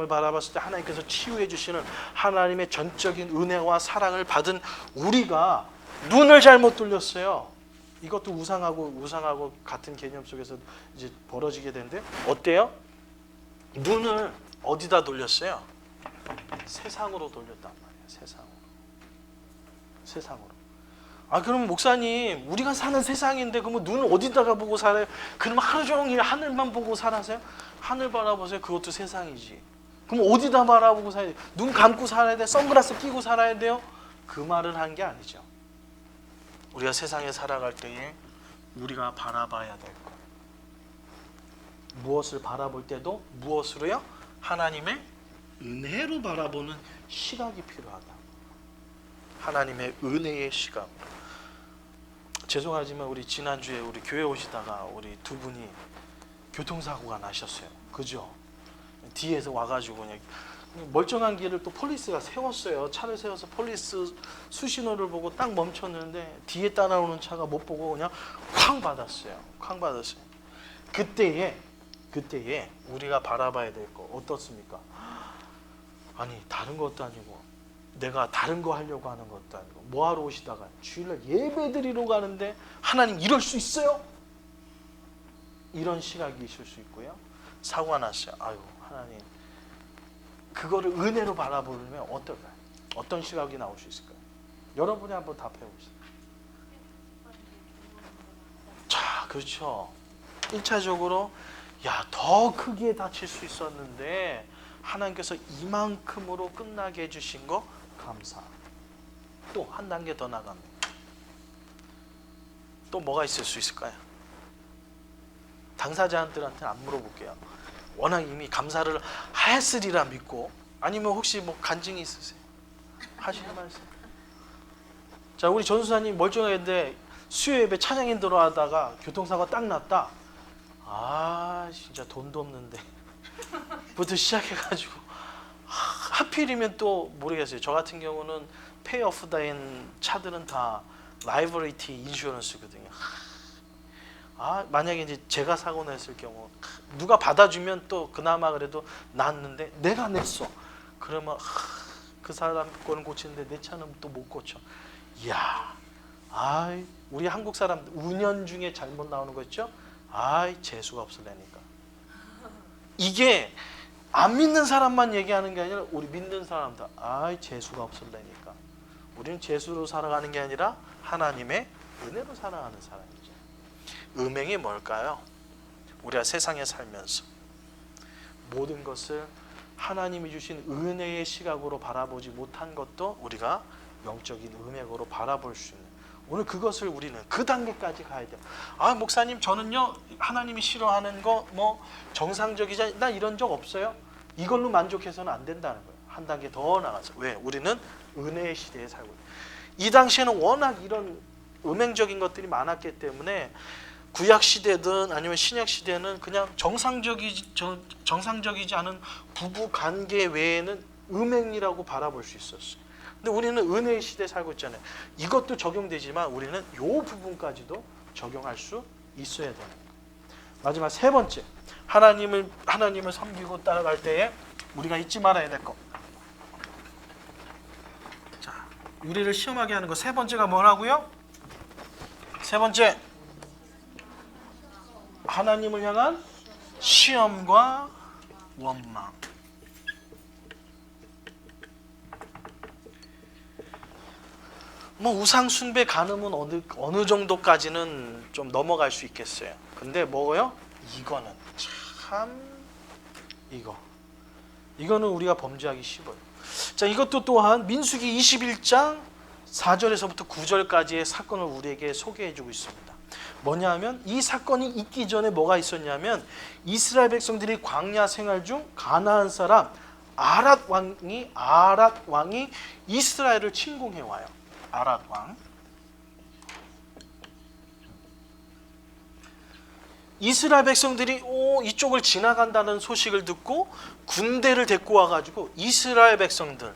바라봤을 때 하나님께서 치유해 주시는 하나님의 전적인 은혜와 사랑을 받은 우리가 눈을 잘못 돌렸어요. 이것도 우상하고 같은 개념 속에서 이제 벌어지게 되는데, 어때요? 눈을 어디다 돌렸어요? 세상으로 돌렸단 말이에요. 세상으로. 그럼 목사님, 우리가 사는 세상인데 그러면 눈을 어디다가 보고 살아요? 그럼 하루 종일 하늘만 보고 살아세요? 하늘 바라보세요. 그것도 세상이지. 그럼 어디다 바라보고 살아야 돼요? 눈 감고 살아야 돼요? 선글라스 끼고 살아야 돼요? 그 말을 한 게 아니죠. 우리가 세상에 살아갈 때에 우리가 바라봐야 될 것, 무엇을 바라볼 때도 무엇으로요? 하나님의 은혜로 바라보는 시각이 필요하다. 하나님의 은혜의 시각. 죄송하지만 우리 지난주에 우리 교회 오시다가 우리 두 분이 교통사고가 나셨어요. 그죠? 뒤에서 와가지고 그냥 멀쩡한 길을 또 폴리스가 세웠어요. 차를 세워서 폴리스 수신호를 보고 딱 멈췄는데 뒤에 따라오는 차가 못 보고 그냥 쾅 받았어요. 쾅 받았어요. 그때에 우리가 바라봐야 될 거 어떻습니까? 아니 다른 것도 아니고 내가 다른 거 하려고 하는 것도 아니고 뭐하러 오시다가 주일날 예배 드리러 가는데 하나님 이럴 수 있어요? 이런 시각이 있을 수 있고요. 사고가 났어요. 아유 하나님, 그거를 은혜로 바라보려면 어떨까요? 어떤 시각이 나올 수 있을까요? 여러분이 한번 답해 보세요. 자, 그렇죠. 1차적으로 더 크게 다칠 수 있었는데 하나님께서 이만큼으로 끝나게 해주신 거 감사. 또 한 단계 더 나갑니다. 또 뭐가 있을 수 있을까요? 당사자들한테는 안 물어볼게요. 워낙 이미 감사를 하였으리라 믿고. 아니면 혹시 뭐 간증이 있으세요? 하시는 말씀. 자, 우리 전수사님 멀쩡했는데 수요 예배 찬양인 들어가다가 교통사고가 딱 났다. 아 진짜 돈도 없는데 부터 시작해가지고 하필이면 또 모르겠어요. 저 같은 경우는 페이 오프 다인 차들은 다 라이벌리티 인슈런스거든요. 만약에 이제 제가 사고 냈을 경우 누가 받아주면 또 그나마 그래도 낫는데 내가 냈어. 그러면 그 사람 거는 고치는데 내 차는 또 못 고쳐. 이야, 우리 한국 사람 운전 중에 잘못 나오는 거 있죠? 재수가 없으려니까. 이게 안 믿는 사람만 얘기하는 게 아니라 우리 믿는 사람도 재수가 없으려니까. 우리는 재수로 살아가는 게 아니라 하나님의 은혜로 살아가는 사람이죠. 음행이 뭘까요? 우리가 세상에 살면서 모든 것을 하나님이 주신 은혜의 시각으로 바라보지 못한 것도 우리가 영적인 음행으로 바라볼 수 있는, 오늘 그것을 우리는 그 단계까지 가야 돼요. 목사님 저는요 하나님이 싫어하는 거 뭐 정상적이지 나 이런 적 없어요. 이걸로 만족해서는 안 된다는 거예요. 한 단계 더 나가서. 왜? 우리는 은혜의 시대에 살고 있어요. 이 당시에는 워낙 이런 음행적인 것들이 많았기 때문에 구약 시대든 아니면 신약 시대는 그냥 정상적이지 않은 부부 관계 외에는 음행이라고 바라볼 수 있었어요. 근데 우리는 은혜의 시대에 살고 있잖아요. 이것도 적용되지만 우리는 이 부분까지도 적용할 수 있어야 되는 거예요. 마지막 세 번째, 하나님을 섬기고 따라갈 때에 우리가 잊지 말아야 될 것. 자, 우리를 시험하게 하는 거 세 번째가 뭐라고요? 세 번째, 하나님을 향한 시험과 원망. 뭐 우상 숭배 간음은 어느 정도까지는 좀 넘어갈 수 있겠어요. 근데 뭐요? 이거는 참 이거는 우리가 범죄하기 쉬워요. 자, 이것도 또한 민수기 21장 4절에서부터 9절까지의 사건을 우리에게 소개해주고 있습니다. 뭐냐면 이 사건이 있기 전에 뭐가 있었냐면 이스라엘 백성들이 광야 생활 중 가나안 사람 아랏 왕이 이스라엘을 침공해 와요. 아랏 왕. 이스라엘 백성들이 이쪽을 지나간다는 소식을 듣고 군대를 데리고 와가지고 이스라엘 백성들을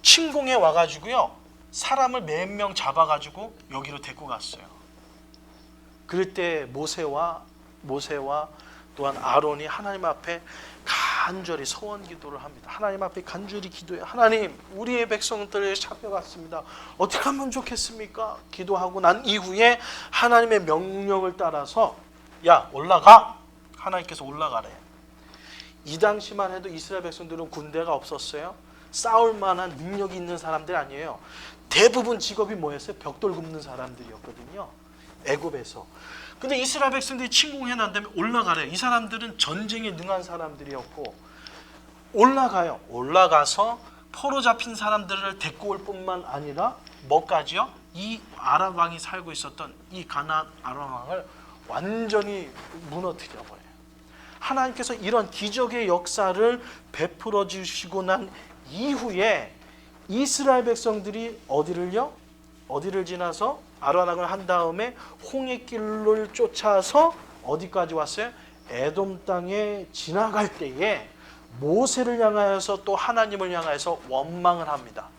침공해 와가지고요, 사람을 몇 명 잡아가지고 여기로 데리고 갔어요. 그럴 때 모세와 또한 아론이 하나님 앞에 간절히 서원 기도를 합니다. 하나님 앞에 간절히 기도해요. 하나님, 우리의 백성들을 잡혀갔습니다. 어떻게 하면 좋겠습니까? 기도하고 난 이후에 하나님의 명령을 따라서 올라가. 하나님께서 올라가래. 이 당시만 해도 이스라엘 백성들은 군대가 없었어요. 싸울 만한 능력이 있는 사람들 아니에요. 대부분 직업이 뭐였어요? 벽돌 굽는 사람들이었거든요, 애굽에서. 근데 이스라엘 백성들이 침공해 난 다음에 올라가래. 이 사람들은 전쟁에 능한 사람들이었고 올라가요. 올라가서 포로 잡힌 사람들을 데리고 올 뿐만 아니라 뭐까지요? 이 아람 왕이 살고 있었던 이 가나안 아람 왕을 완전히 무너뜨려 버려요. 하나님께서 이런 기적의 역사를 베풀어 주시고 난 이후에 이스라엘 백성들이 어디를 지나서 아라락을 한 다음에 홍해길을 쫓아서 어디까지 왔어요? 에돔 땅에 지나갈 때에 모세를 향하여서 또 하나님을 향하여서 원망을 합니다.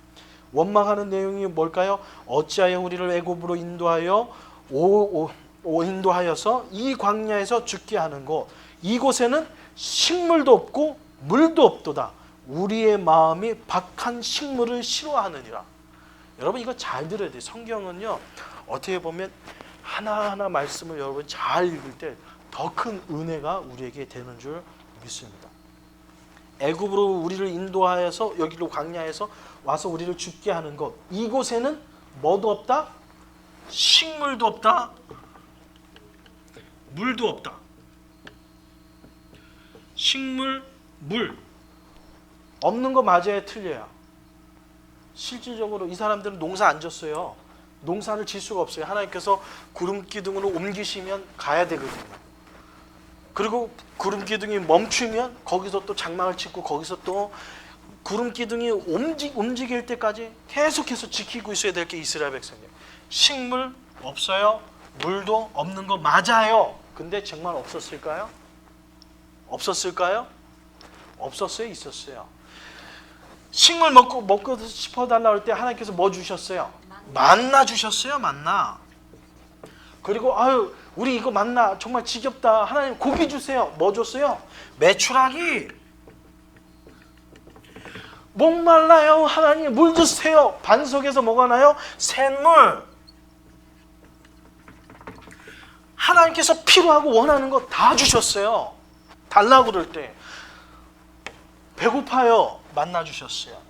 원망하는 내용이 뭘까요? 어찌하여 우리를 애굽으로 인도하여서 이 광야에서 죽게 하는 것, 이곳에는 식물도 없고 물도 없도다. 우리의 마음이 박한 식물을 싫어하느니라. 여러분 이거 잘 들어야 돼요. 성경은요 어떻게 보면 하나하나 말씀을 여러분 잘 읽을 때 더 큰 은혜가 우리에게 되는 줄 믿습니다. 애굽으로 우리를 인도하여서 여기로 광야에서 와서 우리를 죽게 하는 것, 이곳에는 뭐도 없다? 식물도 없다, 물도 없다. 식물, 물 없는 거 맞아요, 틀려요? 실질적으로 이 사람들은 농사 안 졌어요. 농사를 질 수가 없어요. 하나님께서 구름 기둥으로 옮기시면 가야 되거든요. 그리고 구름 기둥이 멈추면 거기서 또 장막을 짓고 거기서 또 구름 기둥이 움직일 때까지 계속해서 지키고 있어야 될 게 이스라엘 백성이에요. 식물 없어요. 물도 없는 거 맞아요. 근데 정말 없었을까요? 없었을까요? 없었어요? 있었어요? 식물 먹고 싶어달라 할 때 하나님께서 뭐 주셨어요? 만나 주셨어요. 만나. 그리고 우리 이거 만나 정말 지겹다. 하나님 고기 주세요. 뭐 줬어요? 메추라기. 목말라요. 하나님 물 주세요. 반석에서 뭐가 나요? 샘물. 하나님께서 필요하고 원하는 거 다 주셨어요. 달라고 그럴 때. 배고파요. 만나 주셨어요.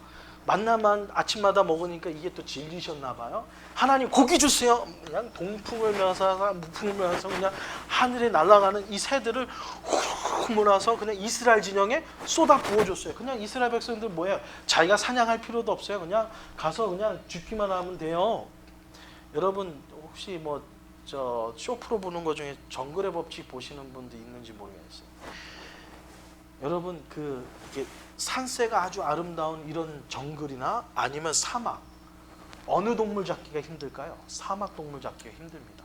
만나만 아침마다 먹으니까 이게 또 질리셨나 봐요. 하나님 고기 주세요. 그냥 동풍을 면서 무풍을 면서 그냥 하늘에 날아가는 이 새들을 훅 몰아서 그냥 이스라엘 진영에 쏟아 부어줬어요. 그냥 이스라엘 백성들 뭐예요? 자기가 사냥할 필요도 없어요. 그냥 가서 그냥 죽기만 하면 돼요. 여러분 혹시 쇼프로 보는 거 중에 정글의 법칙 보시는 분도 있는지 모르겠어요. 여러분 이게 산세가 아주 아름다운 이런 정글이나 아니면 사막, 어느 동물 잡기가 힘들까요? 사막 동물 잡기가 힘듭니다.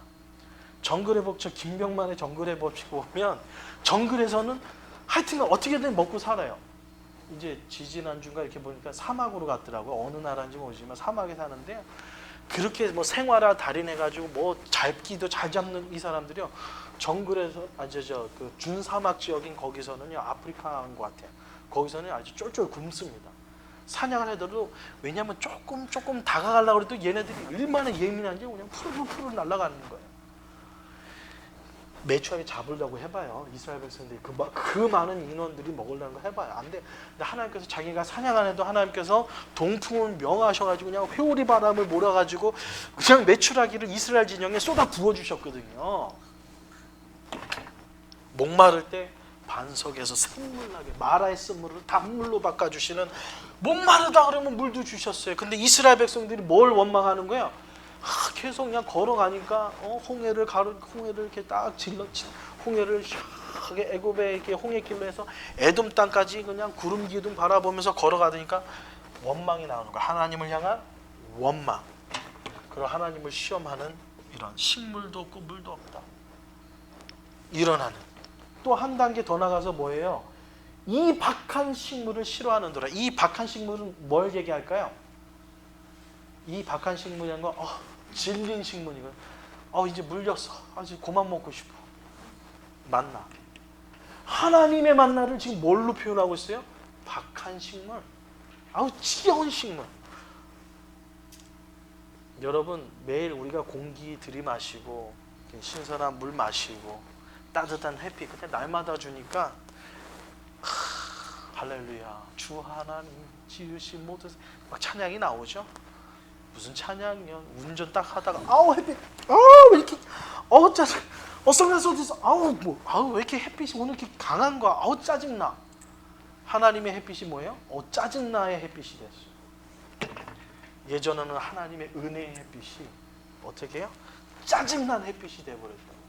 정글의 법칙, 김병만의 정글의 법칙 보면 정글에서는 하여튼 어떻게든 먹고 살아요. 이제 지지난주인가 이렇게 보니까 사막으로 갔더라고요. 어느 나라인지 모르지만 사막에 사는데 그렇게 생활화 달인해가지고 잡기도 잘 잡는 이 사람들이요. 정글에서 그 준사막 지역인 거기서는요, 아프리카인 것 같아요. 거기서는 아주 쫄쫄 굶습니다. 사냥을 해도 왜냐하면 조금 다가가려고 해도 얘네들이 얼마나 예민한지 그냥 푸르르 날아가는 거예요. 매추하게 잡으려고 해봐요. 이스라엘 백성들이 그 많은 인원들이 먹으려는 거 해봐요. 안 돼. 근데 하나님께서 자기가 사냥 안 해도 하나님께서 동풍을 명하셔가지고 그냥 회오리 바람을 몰아가지고 그냥 메추라기를 이스라엘 진영에 쏟아 부어주셨거든요. 목마를 때 반석에서 샘물나게 마라의 쓴물을 단물로 바꿔주시는, 목마르다 그러면 물도 주셨어요. 근데 이스라엘 백성들이 뭘 원망하는 거예요? 계속 그냥 걸어가니까 홍해를 이렇게 딱 홍해를 샥하게 애굽에 이렇게 홍해길로 해서 에돔 땅까지 그냥 구름 기둥 바라보면서 걸어가니까 원망이 나오는 거야. 하나님을 향한 원망. 그리고 하나님을 시험하는 이런 식물도 없고 물도 없다. 일어나는. 또 한 단계 더 나가서 뭐예요? 이 박한 식물을 싫어하는도라. 이 박한 식물은 뭘 얘기할까요? 이 박한 식물이란 건 질린 식물이거든. 이제 물렸어. 이제 그만 먹고 싶어. 만나. 하나님의 만나를 지금 뭘로 표현하고 있어요? 박한 식물. 지겨운 식물. 여러분 매일 우리가 공기 들이마시고 신선한 물 마시고 따뜻한 햇빛 그때 날마다 주니까 할렐루야 주 하나님 지으신 모든 막 찬양이 나오죠. 무슨 찬양이요? 운전 딱 하다가 햇빛 왜 이렇게 짜증 선글라스 어디서 왜 이렇게 햇빛이 오늘 이렇게 강한 거야? 짜증나. 하나님의 햇빛이 뭐예요? 짜증나의 햇빛이 됐어요. 예전에는 하나님의 은혜의 햇빛이 어떻게 해요? 짜증난 햇빛이 되어버렸다.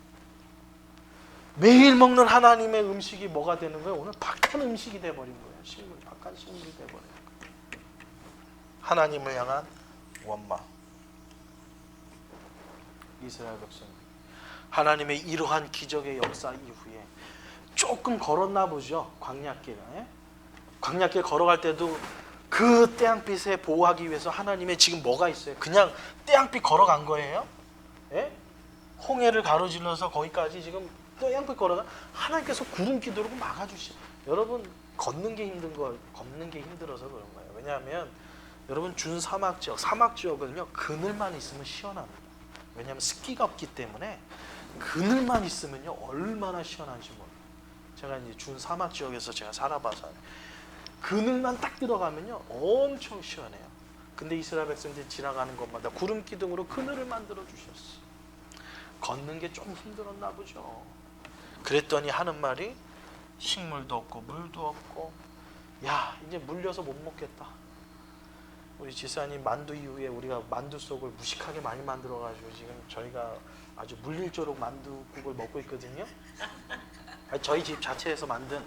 매일 먹는 하나님의 음식이 뭐가 되는 거예요? 오늘 박한 음식이 되어버린 거예요. 식물, 박한 식물이 되어버린 거예요. 하나님을 향한 원망. 이스라엘 백성, 하나님의 이러한 기적의 역사 이후에 조금 걸었나 보죠. 광야길. 광야길 걸어갈 때도 그 태양빛에 보호하기 위해서 하나님의 지금 뭐가 있어요? 그냥 태양빛 걸어간 거예요? 예? 홍해를 가로질러서 거기까지 지금 태양빛 걸어가. 하나님께서 구름 기둥으로 막아주시죠. 여러분 걷는 게 힘들어서 그런 거예요. 왜냐하면 여러분 준사막 지역, 사막 지역은요 그늘만 있으면 시원합니다. 왜냐하면 습기가 없기 때문에 그늘만 있으면요 얼마나 시원한지 몰라요. 제가 이제 준사막 지역에서 제가 살아봐서 그늘만 딱 들어가면요 엄청 시원해요. 근데 이스라엘 백성들이 지나가는 곳마다 구름 기둥으로 그늘을 만들어 주셨어. 걷는 게 좀 힘들었나 보죠. 그랬더니 하는 말이 식물도 없고 물도 없고, 야 이제 물려서 못 먹겠다. 우리 지사님 만두 이후에 우리가 만두 속을 무식하게 많이 만들어가지고 지금 저희가 아주 물릴조록 만두국을 먹고 있거든요. 저희 집 자체에서 만든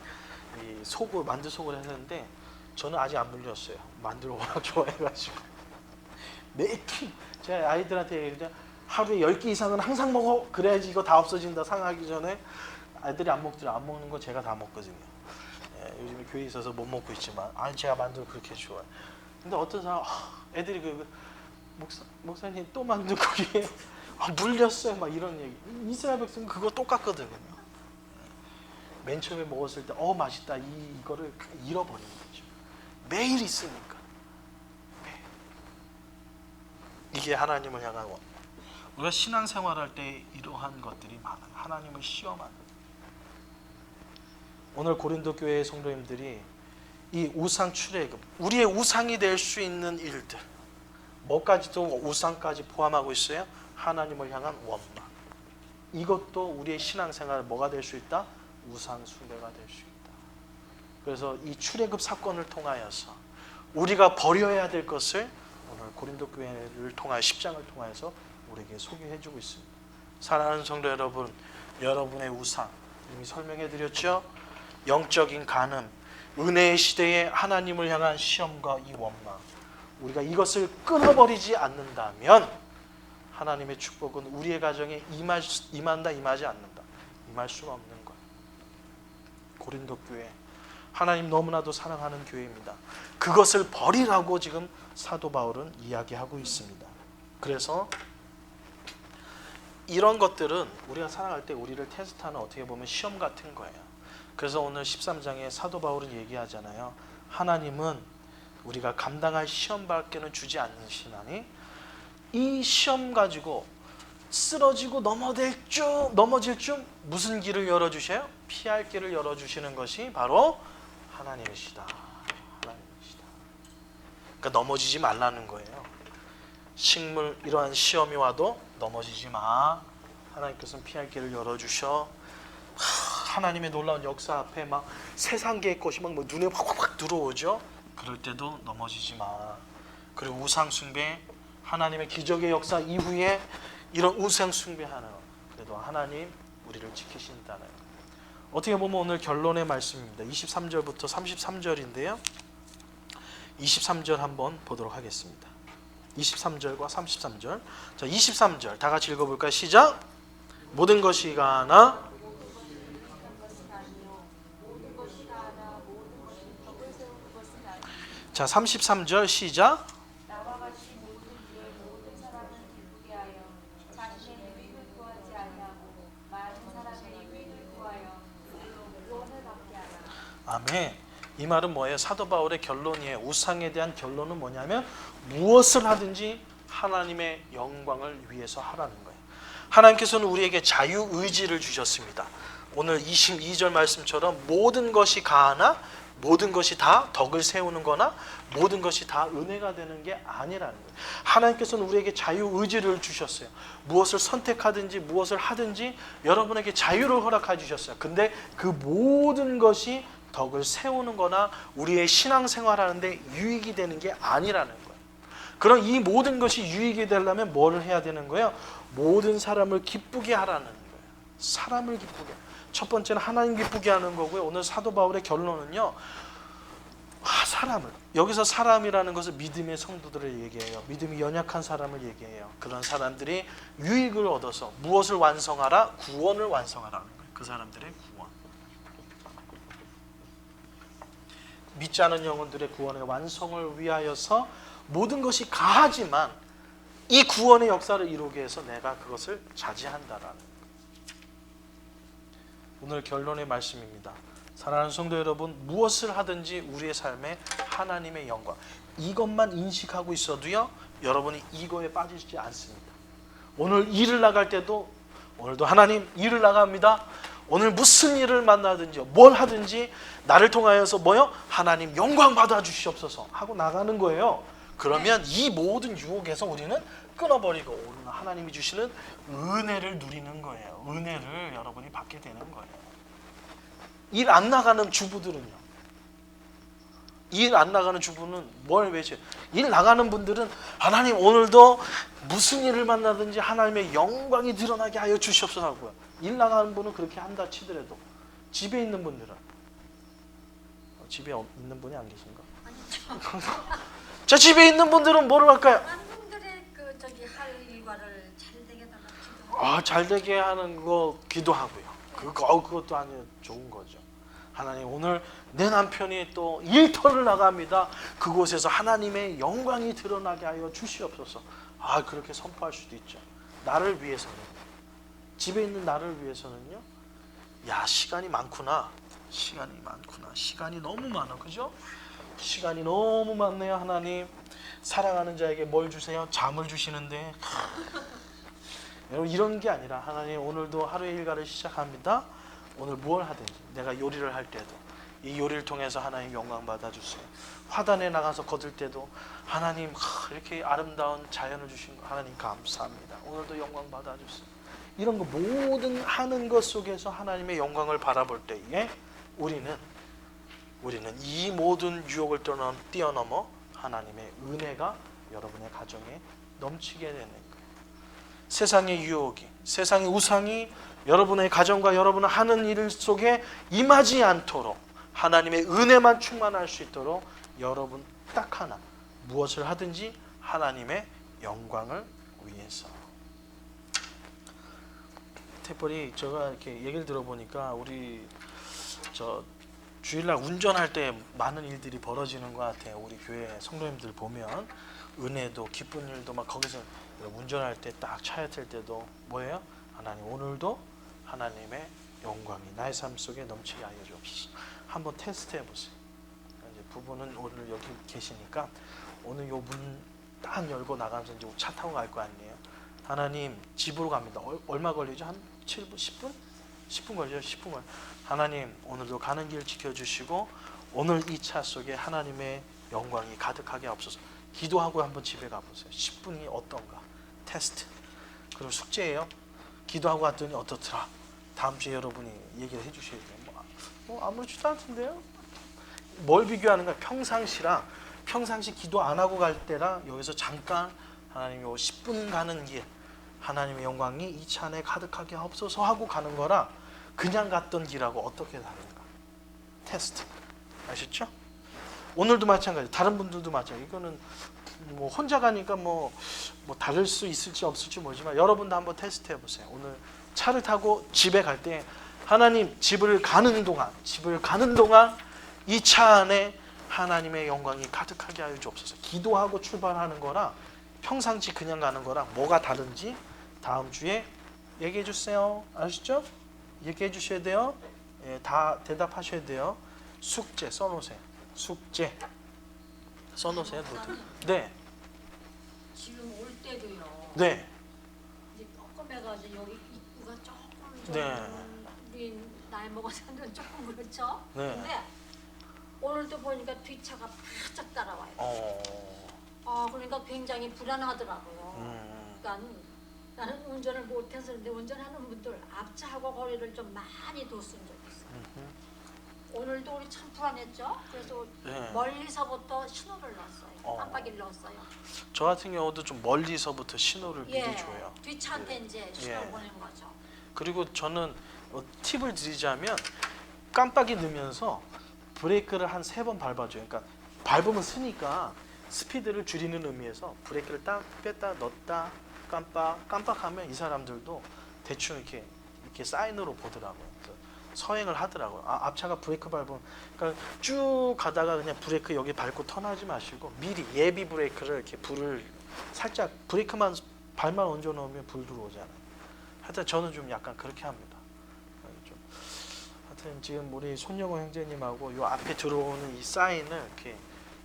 이 속을, 만두 속을 했는데 저는 아직 안 물렸어요. 만두를 워낙 좋아해가지고 매일 제가 아이들한테 얘기해요. 하루에 10개 이상은 항상 먹어. 그래야지 이거 다 없어진다. 상하기 전에. 아이들이 안 먹더라. 안 먹는 거 제가 다 먹거든요. 요즘에 교회에 있어서 못 먹고 있지만 제가 만두를 그렇게 좋아해요. 근데 어떤 사람 애들이 목사님 또 만두국이에요. 물렸어요. 막 이런 얘기. 이스라엘 백성은 그거 똑같거든요. 맨 처음에 먹었을 때 맛있다 이거를 잃어버리는 거죠. 매일 있으니까. 매일. 이게 하나님을 향한 원. 우리가 신앙생활할 때 이러한 것들이 많아요. 하나님을 시험하는. 오늘 고린도 교회의 성도님들이 이 우상 출애굽, 우리의 우상이 될 수 있는 일들, 뭐까지도 우상까지 포함하고 있어요? 하나님을 향한 원망. 이것도 우리의 신앙생활 뭐가 될 수 있다? 우상 숭배가 될 수 있다. 그래서 이 출애굽 사건을 통하여서 우리가 버려야 될 것을 오늘 고린도 교회를 통하여 10장을 통하여서 우리에게 소개해주고 있습니다. 사랑하는 성도 여러분, 여러분의 우상 이미 설명해 드렸죠? 영적인 간음, 은혜의 시대에 하나님을 향한 시험과 이 원망, 우리가 이것을 끊어버리지 않는다면 하나님의 축복은 우리의 가정에 임한다, 임하지 않는다, 임할 수가 없는 거예요. 고린도 교회, 하나님 너무나도 사랑하는 교회입니다. 그것을 버리라고 지금 사도 바울은 이야기하고 있습니다. 그래서 이런 것들은 우리가 살아갈 때 우리를 테스트하는 어떻게 보면 시험 같은 거예요. 그래서 오늘 13장에 사도 바울은 얘기하잖아요. 하나님은 우리가 감당할 시험밖에는 주지 않으시나니 이 시험 가지고 쓰러지고 넘어질 줄 무슨 길을 열어주셔요? 피할 길을 열어주시는 것이 바로 하나님이시다. 하나님이시다. 그러니까 넘어지지 말라는 거예요. 식물 이러한 시험이 와도 넘어지지 마. 하나님께서는 피할 길을 열어주셔. 하나님의 놀라운 역사 앞에 막 세상계의 것이 막 눈에 확 들어오죠. 그럴 때도 넘어지지 마. 그리고 우상 숭배, 하나님의 기적의 역사 이후에 이런 우상 숭배하는, 그래도 하나님 우리를 지키신다는, 어떻게 보면 오늘 결론의 말씀입니다. 23절부터 33절인데요. 23절 한번 보도록 하겠습니다. 23절과 33절. 자, 23절 다 같이 읽어볼까요? 시작. 모든 것이 가나 자, 33절 시작. 나와 같이 모든 일에 모든 사람을 기쁘게 하여 자신의 유익을 구하지 아니하고 많은 사람의 유익을 구하여 구원을 받게 하라. 아멘. 이 말은 뭐예요? 사도 바울의 결론이에요. 우상에 대한 결론은 뭐냐면 무엇을 하든지 하나님의 영광을 위해서 하라는 거예요. 하나님께서는 우리에게 자유의지를 주셨습니다. 오늘 22절 말씀처럼 모든 것이 가하나 모든 것이 다 덕을 세우는 거나 모든 것이 다 은혜가 되는 게 아니라는 거예요. 하나님께서는 우리에게 자유의지를 주셨어요. 무엇을 선택하든지 무엇을 하든지 여러분에게 자유를 허락해 주셨어요. 근데 그 모든 것이 덕을 세우는 거나 우리의 신앙생활하는데 유익이 되는 게 아니라는 거예요. 그럼 이 모든 것이 유익이 되려면 뭘 해야 되는 거예요? 모든 사람을 기쁘게 하라는 거예요. 사람을 기쁘게. 첫 번째는 하나님 기쁘게 하는 거고요. 오늘 사도 바울의 결론은요. 사람을. 여기서 사람이라는 것은 믿음의 성도들을 얘기해요. 믿음이 연약한 사람을 얘기해요. 그런 사람들이 유익을 얻어서 무엇을 완성하라? 구원을 완성하라는 거예요. 그 사람들의 구원. 믿지 않은 영혼들의 구원의 완성을 위하여서 모든 것이 가하지만 이 구원의 역사를 이루기 위해서 내가 그것을 자제한다라는 거예요. 오늘 결론의 말씀입니다. 사랑하는 성도 여러분, 무엇을 하든지 우리의 삶에 하나님의 영광, 이것만 인식하고 있어도요, 여러분이 이거에 빠지지 않습니다. 오늘 일을 나갈 때도 오늘도 하나님 일을 나갑니다. 오늘 무슨 일을 만나든지 뭘 하든지 나를 통하여서 뭐요? 하나님 영광 받아 주시옵소서 하고 나가는 거예요. 그러면 이 모든 유혹에서 우리는 끊어버리고 오늘 하나님이 주시는 은혜를 누리는 거예요. 은혜를 여러분이 받게 되는 거예요. 일 안 나가는 주부들은요. 일 안 나가는 주부는 뭘 외쳐요? 일 나가는 분들은 하나님 오늘도 무슨 일을 만나든지 하나님의 영광이 드러나게 하여 주시옵소서 하고요. 일 나가는 분은 그렇게 한다 치더라도 집에 있는 분들은 집에 있는 분이 안 계신가? 자, 집에 있는 분들은 뭐를 할까요? 남들의 그 저기 할 일과를 잘 되게 달라. 잘 되게 하는 거 기도하고요. 그것도 아주 좋은 거죠. 하나님 오늘 내 남편이 또 일터를 나갑니다. 그곳에서 하나님의 영광이 드러나게 하여 주시옵소서. 그렇게 선포할 수도 있죠. 나를 위해서는, 집에 있는 나를 위해서는요. 시간이 많구나. 시간이 너무 많아. 그죠? 시간이 너무 많네요. 하나님 사랑하는 자에게 뭘 주세요? 잠을 주시는데 여러분 이런 게 아니라 하나님 오늘도 하루의 일과를 시작합니다. 오늘 무엇을 하든지 내가 요리를 할 때도 이 요리를 통해서 하나님 영광 받아주세요. 화단에 나가서 거둘 때도 하나님 이렇게 아름다운 자연을 주신 거 하나님 감사합니다. 오늘도 영광 받아주세요. 이런 거 모든 하는 것 속에서 하나님의 영광을 바라볼 때에 우리는 이 모든 유혹을 뛰어넘어 하나님의 은혜가 여러분의 가정에 넘치게 되는 거예요. 세상의 유혹이, 세상의 우상이 여러분의 가정과 여러분의 하는 일 속에 임하지 않도록 하나님의 은혜만 충만할 수 있도록 여러분 딱 하나, 무엇을 하든지 하나님의 영광을 위해서. 태벌이 제가 이렇게 얘기를 들어보니까 우리 주일날 운전할 때 많은 일들이 벌어지는 것 같아요. 우리 교회 성도님들 보면 은혜도 기쁜 일도 막 거기서 운전할 때 딱 차에 탈 때도 뭐예요? 하나님 오늘도 하나님의 영광이 나의 삶 속에 넘치게 하여 주옵소서. 한번 테스트 해보세요. 이제 부부는 오늘 여기 계시니까 오늘 요 문 딱 열고 나가면서 이제 차 타고 갈 거 아니에요. 하나님 집으로 갑니다. 얼마 걸리죠? 한 7분? 10분? 10분 걸려요. 10분 걸려요. 하나님 오늘도 가는 길 지켜주시고 오늘 이 차 속에 하나님의 영광이 가득하게 하옵소서. 기도하고 한번 집에 가보세요. 10분이 어떤가 테스트. 그리고 숙제예요. 기도하고 왔더니 어떻더라. 다음 주에 여러분이 얘기를 해주셔야 돼요. 아무렇지도 않던데요. 뭘 비교하는가? 평상시 기도 안 하고 갈 때랑 여기서 잠깐 하나님 요 10분 가는 길 하나님의 영광이 이 차 안에 가득하게 하옵소서 하고 가는 거랑 그냥 갔던 길하고 어떻게 다른가? 테스트. 아셨죠? 오늘도 마찬가지. 다른 분들도 마찬가지. 이거는 뭐 혼자 가니까 뭐 다를 수 있을지 없을지 모르지만 여러분도 한번 테스트 해보세요. 오늘 차를 타고 집에 갈 때 하나님 집을 가는 동안 이 차 안에 하나님의 영광이 가득하게 하여 주옵소서. 기도하고 출발하는 거랑 평상시 그냥 가는 거랑 뭐가 다른지 다음 주에 얘기해 주세요. 아시죠? 얘기해 주셔야 돼요. 다 대답하셔야 돼요. 숙제 써놓으세요. 숙제 써놓으세요. 노트. 네. 지금 올 때도요. 네. 이제 조금 해가지고 여기 입구가 조금 좀 네. 우리 나이 먹어서는 조금 그렇죠. 네. 근데 오늘도 보니까 뒤차가 바짝 따라와요. 그러니까 굉장히 불안하더라고요. 그러니까 나는 운전을 못해서 그런데 운전하는 분들 앞차하고 거리를 좀 많이 뒀으면 좋겠어요. 오늘도 우리 참 불안했죠. 그래서 네. 멀리서부터 신호를 넣었어요. 깜빡이를 넣었어요. 저 같은 경우도 좀 멀리서부터 신호를 미리 예, 줘요. 뒷차한테 이제 신호를 예. 보낸 거죠. 그리고 저는 팁을 드리자면 깜빡이 넣으면서 브레이크를 한 3번 밟아줘요. 그러니까 밟으면 쓰니까 스피드를 줄이는 의미에서 브레이크를 딱 뺐다 넣었다 깜빡하면 이 사람들도 대충 이렇게 사인으로 보더라고요. 그래서 서행을 하더라고요. 앞차가 브레이크 밟으면 그러니까 쭉 가다가 그냥 브레이크 여기 밟고 턴하지 마시고 미리 예비 브레이크를 이렇게 불을 살짝 브레이크만 발만 얹어 놓으면 불 들어오잖아요. 하여튼 저는 좀 약간 그렇게 합니다. 좀 하여튼 지금 우리 손영호 형제님하고 요 앞에 들어오는 이 사인을 이렇게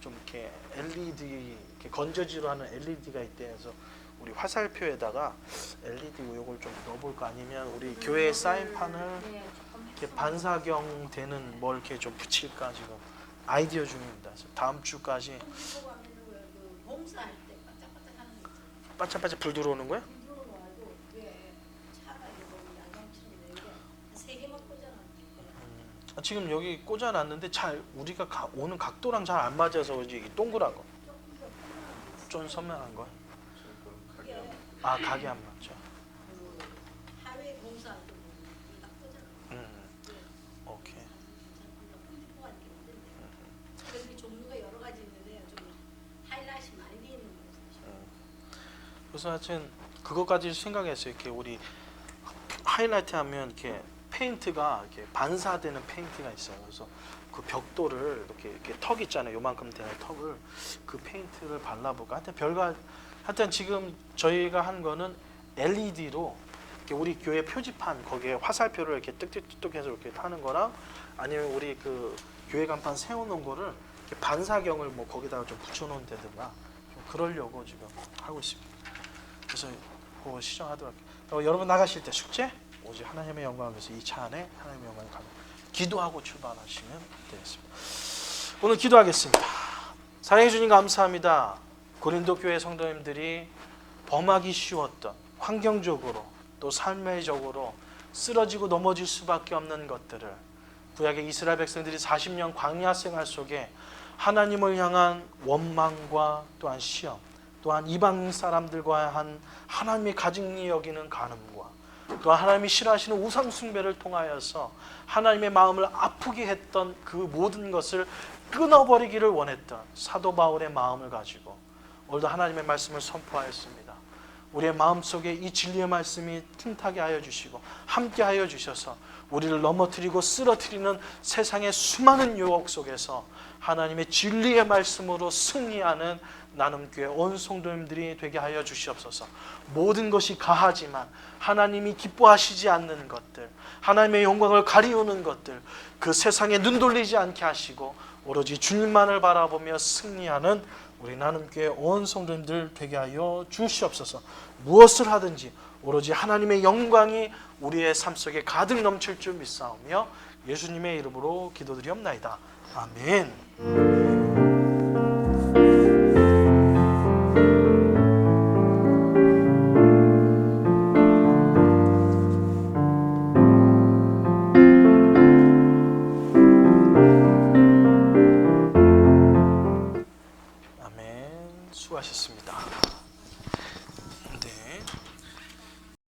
좀 이렇게 LED 이렇게 건저지로 하는 LED가 있대 해서 우리 화살표에다가 LED 요걸 좀 넣어볼까 아니면 우리 교회 사인판을 네, 조금 이렇게 했으면 반사경 되는 뭘 이렇게 좀 붙일까 지금 아이디어 중입니다. 그래서 다음 주까지 보고 하면은 그 봉사할 때 반짝반짝하는 거 있잖아요. 반짝반짝 불 들어오는 거예요? 불 들어와도 왜 차가 이거 야광처럼 이게 3개만 꽂아놨는데 지금 여기 꽂아놨는데 잘 우리가 오는 각도랑 잘 안 맞아서 그런지 이게 동그란 거, 좀 선명한 거. 각이 안 맞죠. 하회 봉사할 때 딱 꽂아놔. 오케이. 풍지포가 이렇게 있는데 그래서 이 종류가 여러 가지 있는데 좀 하이라이트 많이 돼 있는 거예요. 그래서 하여튼 그것까지 생각했어요. 이렇게 우리 하이라이트 하면 이렇게 페인트가 이렇게 반사되는 페인트가 있어요. 그래서 그 벽돌을 이렇게 턱 있잖아요. 요만큼 되는 턱을 그 페인트를 발라볼까. 하여튼 지금 저희가 한 거는 LED로 우리 교회 표지판 거기에 화살표를 이렇게 뜩뜩뜩해서 이렇게 하는 거랑 아니면 우리 그 교회 간판 세워놓은 거를 이렇게 반사경을 뭐 거기다가 좀 붙여놓은 데든가 좀 그러려고 지금 하고 있습니다. 그래서 그거 시정하도록 할게요. 여러분 나가실 때 숙제 오직 하나님의 영광을 위해서 이 차 안에 하나님의 영광을 가면 기도하고 출발하시면 되겠습니다. 오늘 기도하겠습니다. 사랑해 주님 감사합니다. 고린도 교회 성도님들이 범하기 쉬웠던 환경적으로 또 삶의적으로 쓰러지고 넘어질 수밖에 없는 것들을 구약의 이스라엘 백성들이 40년 광야 생활 속에 하나님을 향한 원망과 또한 시험, 또한 이방 사람들과 한 하나님이 가증히 여기는 간음과 또한 하나님이 싫어하시는 우상 숭배를 통하여서 하나님의 마음을 아프게 했던 그 모든 것을 끊어버리기를 원했던 사도 바울의 마음을 가지고 오늘도 하나님의 말씀을 선포하였습니다. 우리의 마음속에 이 진리의 말씀이 틈타게 하여 주시고 함께 하여 주셔서 우리를 넘어뜨리고 쓰러뜨리는 세상의 수많은 유혹 속에서 하나님의 진리의 말씀으로 승리하는 나눔교회 온 성도님들이 되게 하여 주시옵소서. 모든 것이 가하지만 하나님이 기뻐하시지 않는 것들, 하나님의 영광을 가리우는 것들, 그 세상에 눈 돌리지 않게 하시고 오로지 주님만을 바라보며 승리하는 우리 나눔교회 온 성도님들 되게 하여 주시옵소서. 무엇을 하든지 오로지 하나님의 영광이 우리의 삶 속에 가득 넘칠 줄 믿사오며 예수님의 이름으로 기도드리옵나이다. 아멘.